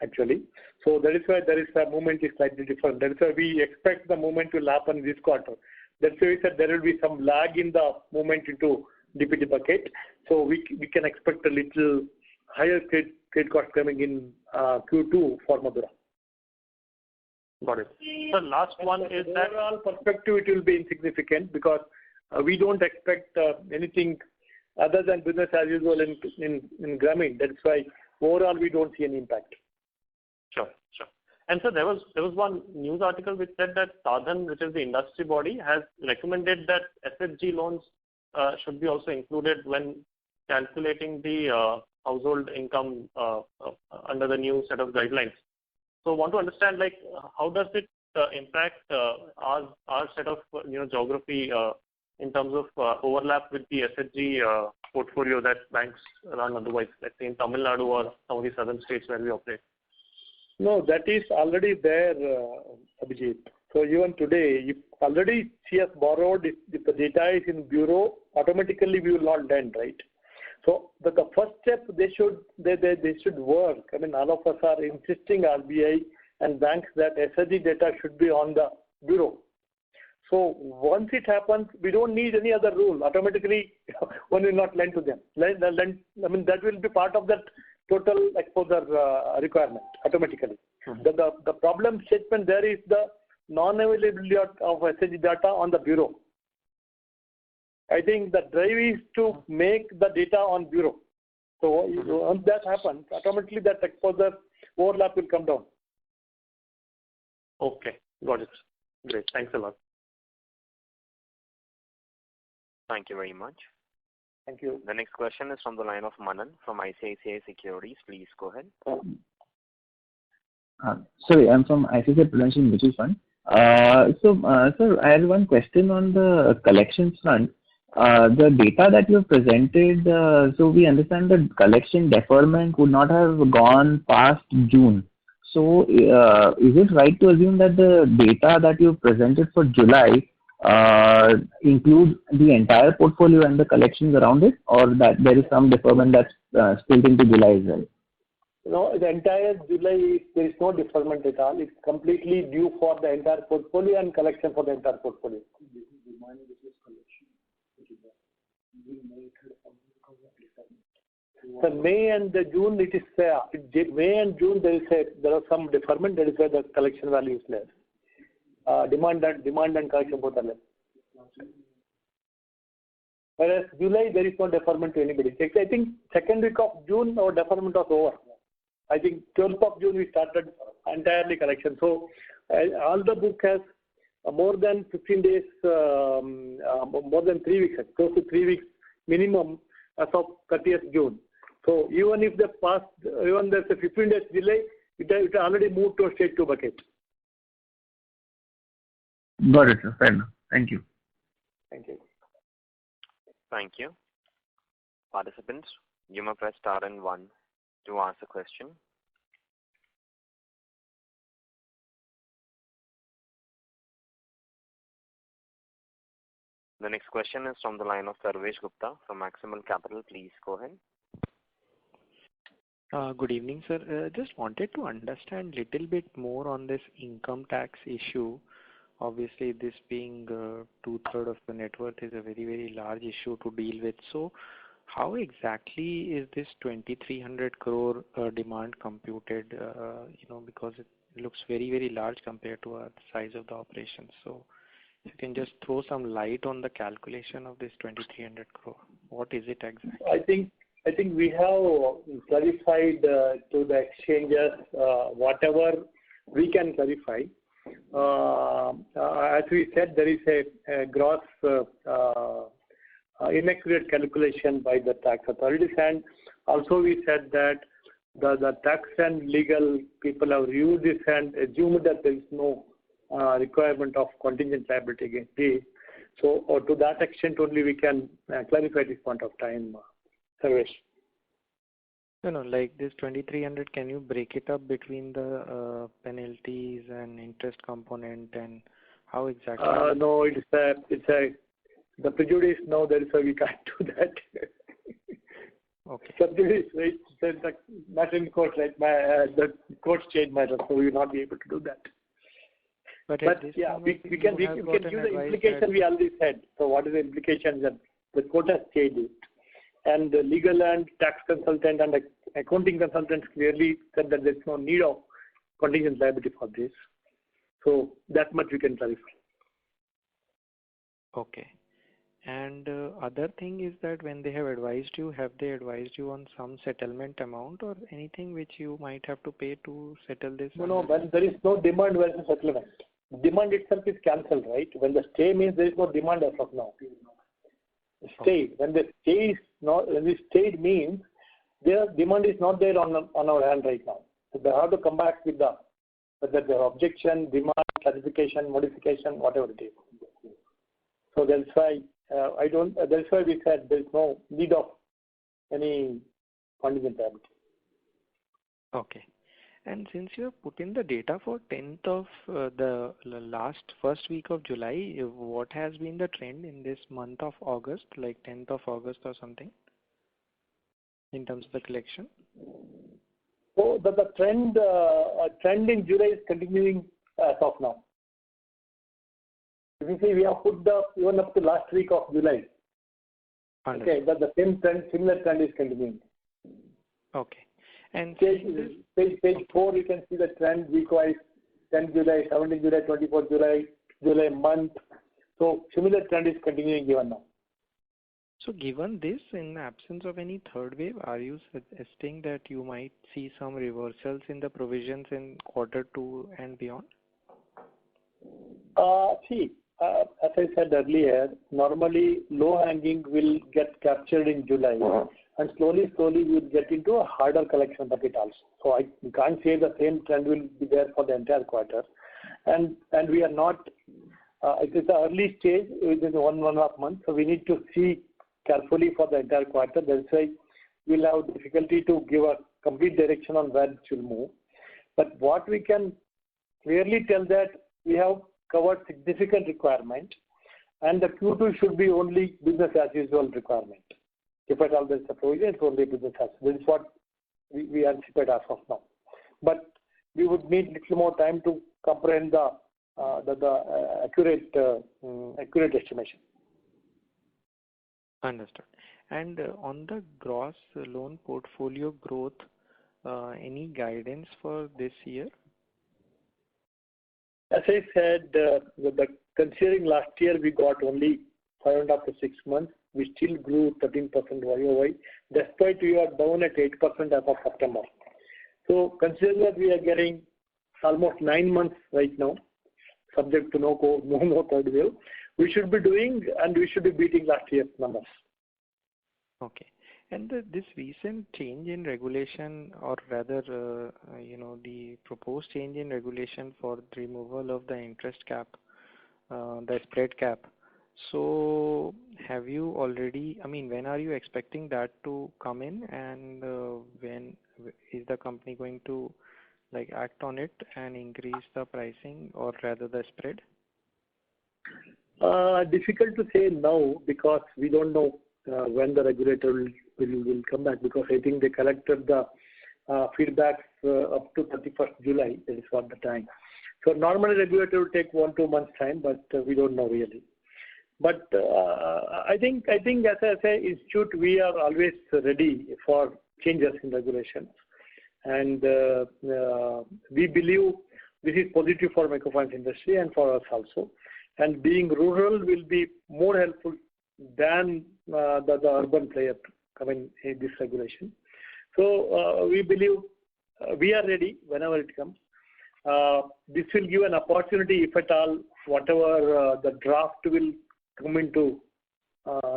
actually. So that is why there is a movement is slightly different. That is why we expect the movement will happen this quarter. That's why we said there will be some lag in the movement into DPD bucket. So we can expect a little higher credit cost coming in Q2 for Madura. Got it. The last one is that overall perspective it will be insignificant because we don't expect anything other than business as usual in Grameen. That's why overall we don't see any impact. Sure. And so there was one news article which said that Sadhan, which is the industry body, has recommended that SHG loans should be also included when calculating the household income under the new set of guidelines. So I want to understand, like, how does it impact our set of geography in terms of overlap with the SHG portfolio that banks run otherwise, let's say in Tamil Nadu or some of the southern states where we operate? No, that is already there, Abhijit. So even today, if already she has borrowed, if the data is in bureau, automatically we will not lend, right? So the first step they should work. I mean, all of us are insisting, RBI and banks, that SHG data should be on the bureau. So once it happens, we don't need any other rule. Automatically, one will not lend to them. I mean, that will be part of that total exposure requirement automatically. The problem statement there is the non-availability of SHG data on the bureau. I think the drive is to make the data on bureau. So once that happens, automatically that exposure overlap will come down. Okay, got it. Great, thanks a lot. Thank you very much. Thank you. The next question is from the line of Manan from ICICI Securities. Please go ahead. Sorry, I'm from ICICI Prudential Mutual Fund. Sir, I had one question on the collections front. The data that you have presented, so we understand that collection deferment would not have gone past June. So, is it right to assume that the data that you presented for July includes the entire portfolio and the collections around it, or that there is some deferment that's spilled into July as well? No, the entire July, there is no deferment at all. It's completely due for the entire portfolio and collection for the entire portfolio. So May and June, it is May and June there are some deferment. That is why the collection value is less. Demand and collection both are less. Whereas July, there is no deferment to anybody. I think second week of June, our deferment was over. I think 12th of June we started entirely collection. So all the book has more than 15 days, more than 3 weeks, close to 3 weeks minimum as of 30th June. So even if even there's a 15 days delay, it already moved to a stage 2 bucket. Got it, sir. Fair enough. Thank you. Thank you. Thank you. Participants, you may press star and 1 to ask a question. The next question is from the line of Sarvesh Gupta from Maximal Capital. Please go ahead. Good evening, sir. Just wanted to understand little bit more on this income tax issue. Obviously, this being 2/3 of the net worth is a very, very large issue to deal with. So, how exactly is this 2,300 crore demand computed? Because it looks very, very large compared to the size of the operation. So, if you can just throw some light on the calculation of this 2,300 crore. What is it exactly? I think we have clarified to the exchanges whatever we can clarify. As we said, there is a gross inaccurate calculation by the tax authorities, and also we said that the tax and legal people have reviewed this and assumed that there is no requirement of contingent liability against this. So to that extent only we can clarify at this point of time, Sarvesh. No, like this 2,300, can you break it up between the penalties and interest component, and how exactly? No, it's the prejudice. No, that is why we can't do that. Okay. Prejudice, right? The matter in court, right? The courts change matter, so we will not be able to do that. But yeah, we can give the implication we already said. So what is the implication that the court has changed it? And the legal and tax consultant and accounting consultants clearly said that there is no need of contingent liability for this. So that much we can clarify. Okay. And other thing is that when they have advised you, have they advised you on some settlement amount or anything which you might have to pay to settle this? No, when there is no demand, where is the settlement? Demand itself is cancelled, right? When the stay means there is no demand as of now. Stay. When the stay is not, when the stay means their demand is not there on our hand right now. So they have to come back with whether their objection, demand, clarification, modification, whatever it is. So that's why that's why we said there is no need of any contingent liability. Okay. And since you have put in the data for 10th of the first week of July, what has been the trend in this month of August, like 10th of August or something, in terms of the collection? So the trend in July is continuing as of now. If you see, we have put even up to last week of July. Understood. Okay, but the same trend, similar trend is continuing. Okay. And page 4, you can see the trend week-wise, 10 July, 17 July, 24 July, July month. So similar trend is continuing even now. So given this, in the absence of any third wave, are you suggesting that you might see some reversals in the provisions in Q2 and beyond? As I said earlier, normally low-hanging will get captured in July, and slowly we will get into a harder collection bucket also. So I can't say the same trend will be there for the entire quarter, and we are not. It is the early stage within 1.5 months, so we need to see carefully for the entire quarter. That's why we'll have difficulty to give a complete direction on where it will move. But what we can clearly tell that we have covered significant requirement, and the Q2 should be only business as usual requirement. If at all there's a provision, it's only business as usual. This is what we anticipate as of now. But we would need little more time to comprehend the accurate estimation. Understood. And on the gross loan portfolio growth, any guidance for this year? As I said, considering last year we got only 5.5 to 6 months, we still grew 13% YOY, despite we are down at 8% as of September. So considering that we are getting almost 9 months right now, subject to no third wave, we should be doing and we should be beating last year's numbers. Okay. And this recent change in regulation, or rather, the proposed change in regulation for the removal of the interest cap, the spread cap. So, have you already? When are you expecting that to come in, and when is the company going to act on it and increase the pricing, or rather the spread? Difficult to say now because we don't know when the regulator will come back, because I think they collected the feedbacks up to 31st July. That is what the time. So normally regulator will take 1-2 months time, but we don't know really. But I think as I say, institute, we are always ready for changes in regulations, and we believe this is positive for microfinance industry and for us also. And being rural will be more helpful than the urban player coming in this regulation. So we believe we are ready whenever it comes. This will give an opportunity, if at all, whatever the draft will come into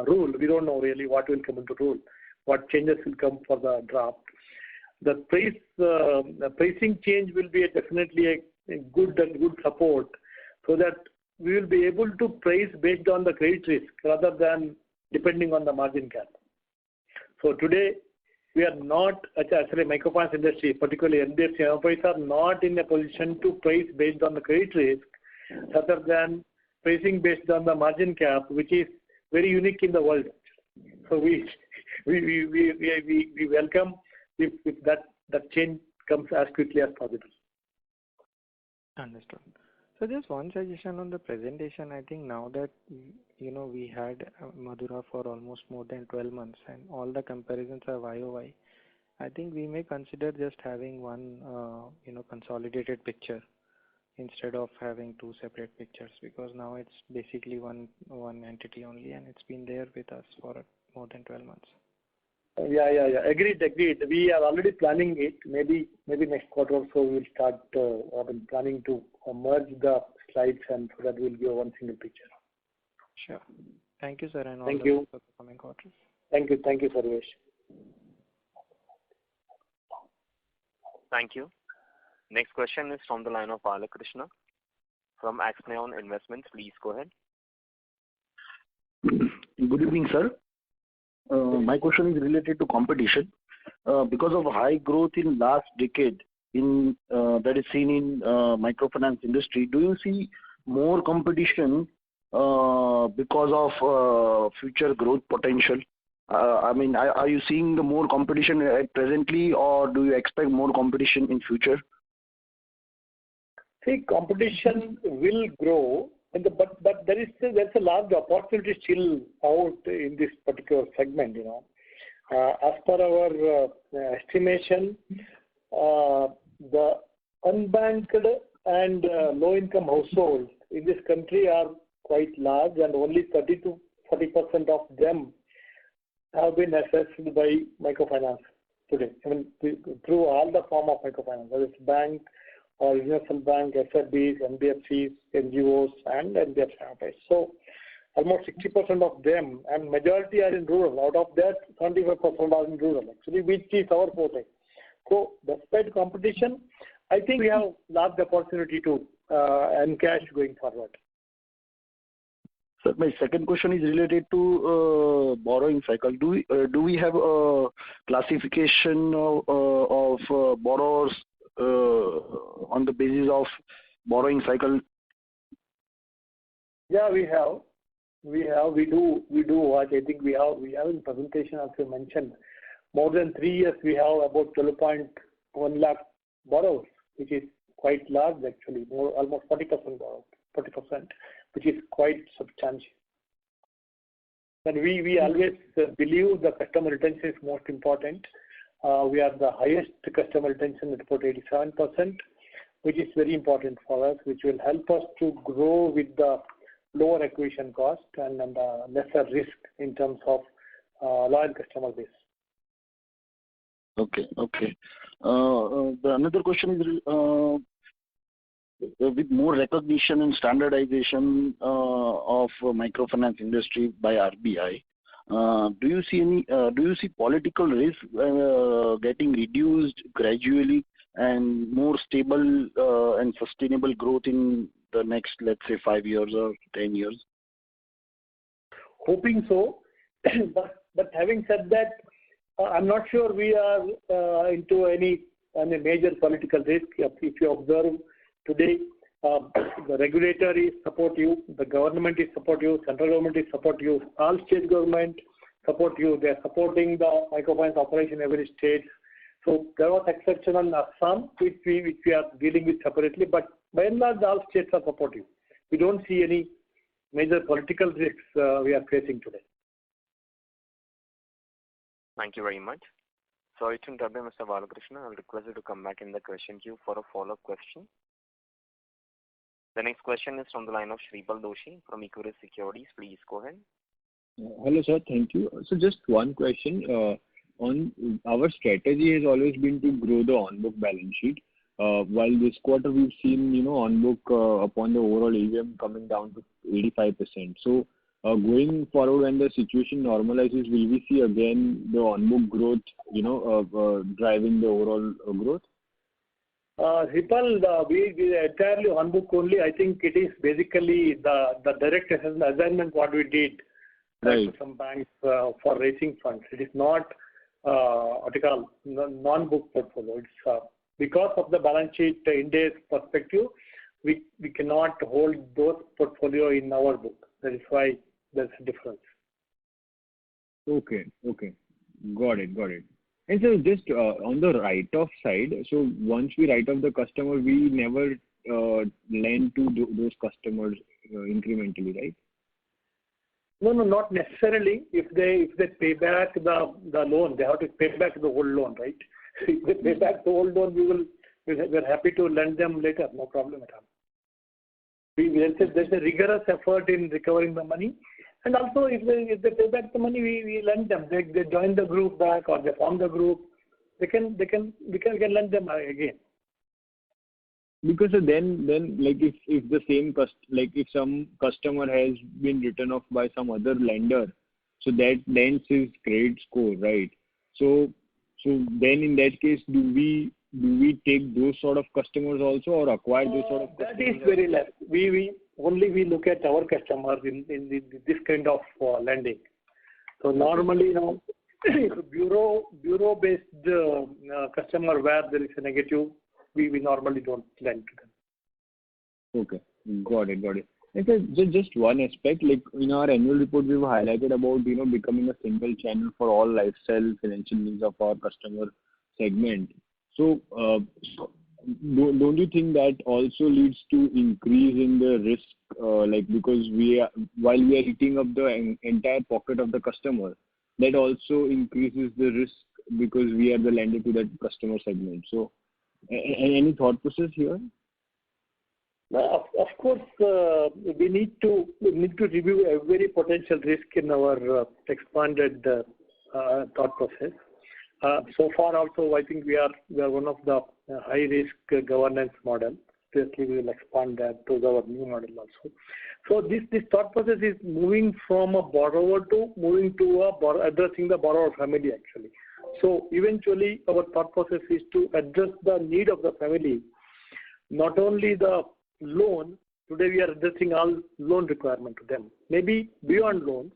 rule. We don't know really what will come into rule, what changes will come for the draft. The pricing change will be definitely a good support, so that we will be able to price based on the credit risk rather than depending on the margin cap. So today, we are not, actually microfinance industry, particularly NBFC MFIs, are not in a position to price based on the credit risk rather than pricing based on the margin cap, which is very unique in the world. So we welcome if that change comes as quickly as possible. Understood. So just one suggestion on the presentation. I think now that we had Madura for almost more than 12 months and all the comparisons are YOY, I think we may consider just having one consolidated picture instead of having two separate pictures, because now it's basically one entity only, and it's been there with us for more than 12 months. Yeah. Agreed. We are already planning it. Maybe next quarter or so we will start planning to merge the slides, and so that we'll give one single picture. Sure. Thank you, sir, and all Thank the you best for the coming quarters. Thank you, Sarvesh. Thank you. Next question is from the line of Balakrishna from Axneon Investments. Please go ahead. Good evening, sir. My question is related to competition. Because of high growth in last decade, that is seen in microfinance industry, do you see more competition because of future growth potential? Are you seeing the more competition presently, or do you expect more competition in future? See, competition will grow, but there's a large opportunity still out in this particular segment. As per our estimation, the unbanked and low-income households in this country are quite large, and only 30 to 40% of them have been assessed by microfinance today. Through all the form of microfinance, whether it's bank or universal bank, SFBs, NBFCs, NGOs, and NBFCs. So almost 60% of them, and majority are in rural. Out of that, 75% are in rural, actually, which is our forte. So despite competition, I think we have large opportunity to encash going forward. Sir, my second question is related to borrowing cycle. Do we have a classification of borrowers on the basis of borrowing cycle? Yeah, we have. We do what I think we have in presentation, as you mentioned. More than 3 years, we have about 12.1 lakh borrowers, which is quite large actually, almost 40% borrowers, 40%, which is quite substantial. And we always believe the customer retention is most important. We have the highest customer retention at about 87%, which is very important for us, which will help us to grow with the lower acquisition cost and lesser risk in terms of loyal customer base. Okay. The another question is with more recognition and standardization of microfinance industry by RBI. Do you see political risk getting reduced gradually and more stable and sustainable growth in the next, let's say, 5 years or 10 years? Hoping so, but having said that, I'm not sure we are into any major political risk. If you observe today, the regulator is supportive, the government is supportive, central government is supportive, all state government support you. They are supporting the microfinance operation in every state. So there was exception on Assam, which we are dealing with separately, but by and large, all states are supportive. We don't see any major political risks we are facing today. Thank you very much. Sorry to interrupt, Mr. Balakrishna. I'll request you to come back in the question queue for a follow-up question. The next question is from the line of Shreepal Doshi from Equirus Securities. Please go ahead. Hello, sir. Thank you. So just one question. On our strategy has always been to grow the on-book balance sheet. While this quarter we've seen, on-book upon the overall AUM coming down to 85%. So going forward, when the situation normalizes, will we see again the on-book growth, driving the overall growth? Shreepal, we entirely on-book only. I think it is basically the direct assignment what we did to some banks for raising funds. It is not non-book portfolio. It's because of the balance sheet India's perspective, we cannot hold those portfolio in our book. That is why there's a difference. Okay. Got it. And so just on the write-off side, so once we write off the customer, we never lend to those customers incrementally, right? No, not necessarily. If they pay back the loan, they have to pay back the whole loan, right? If they pay back the whole loan, we're happy to lend them later. No problem at all. There's a rigorous effort in recovering the money, and also if they pay back the money, we lend them. They join the group back or they form the group. We can lend them again. Because then like if the same if some customer has been written off by some other lender, so that dents his credit score, right? So then in that case, do we take those sort of customers also or acquire those sort of customers? That is very less. We look at our customers in this kind of lending. So normally, bureau based customer where there is a negative we normally don't lend to them. Okay. Got it. And sir, just one aspect, like in our annual report, we've highlighted about, becoming a single channel for all lifestyle financial needs of our customer segment. So, don't you think that also leads to increase in the risk, because while we are eating up the entire pocket of the customer, that also increases the risk because we are the lender to that customer segment. So, any thought process here? Of course, we need to review every potential risk in our expanded thought process. So far, also, I think we are one of the high risk governance model. Obviously, we will expand that to our new model also. So this thought process is moving from a borrower to addressing the borrower family actually. So eventually, our thought process is to address the need of the family, not only the loan. Today we are addressing all loan requirement to them. Maybe beyond loans.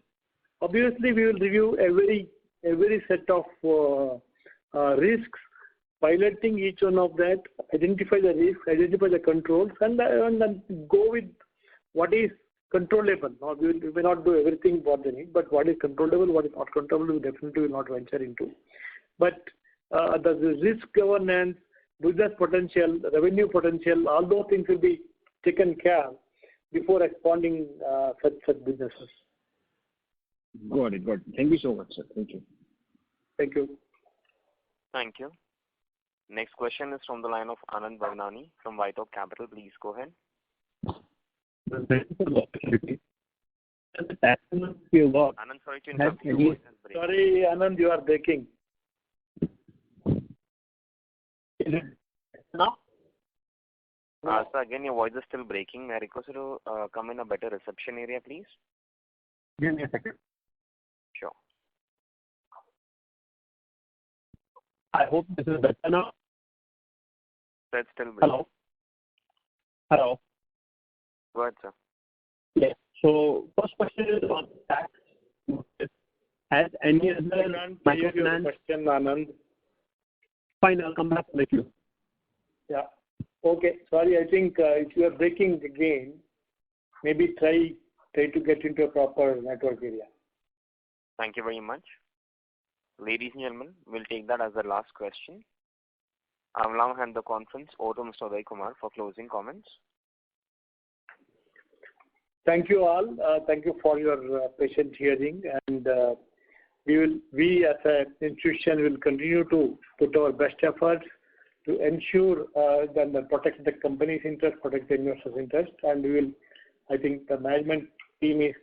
Obviously, we will review every set of risks, piloting each one of that, identify the risks, identify the controls, and then go with what is controllable. Now, we may not do everything what they need, but what is controllable, what is not controllable, we definitely will not venture into. But the risk governance, business potential, revenue potential, all those things will be taken care before expanding such businesses. Got it. Thank you so much, sir. Thank you. Thank you. Thank you. Next question is from the line of Anand Bhavnani from White Oak Capital. Please go ahead. Thank you for the opportunity. Anand, sorry to interrupt you. Voice is breaking. Sorry, Anand, you are breaking. Is it now? Sir, again, your voice is still breaking. I request you to come in a better reception area, please. Give me a second. Sure. I hope this is better now. That's still breaking. Hello. Go ahead, sir. Yes. So first question is on tax. Has any other microfinance? Question, Anand. Fine, I'll come back with you. Yeah. Okay. Sorry, I think if you are breaking again, maybe try to get into a proper network area. Thank you very much. Ladies and gentlemen, we'll take that as the last question. I will now hand the conference over to Mr. Uday Kumar for closing comments. Thank you all. Thank you for your patient hearing, and we as an institution will continue to put our best efforts to ensure that protect the company's interest, protect the investors' interest, and I think the management team is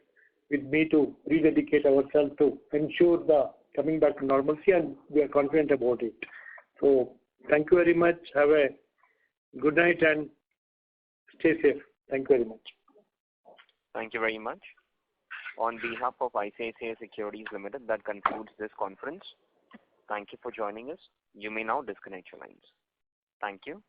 with me to rededicate ourselves to ensure the coming back to normalcy, and we are confident about it. So thank you very much. Have a good night and stay safe. Thank you very much. Thank you very much. On behalf of ICICI Securities Limited, that concludes this conference. Thank you for joining us. You may now disconnect your lines. Thank you.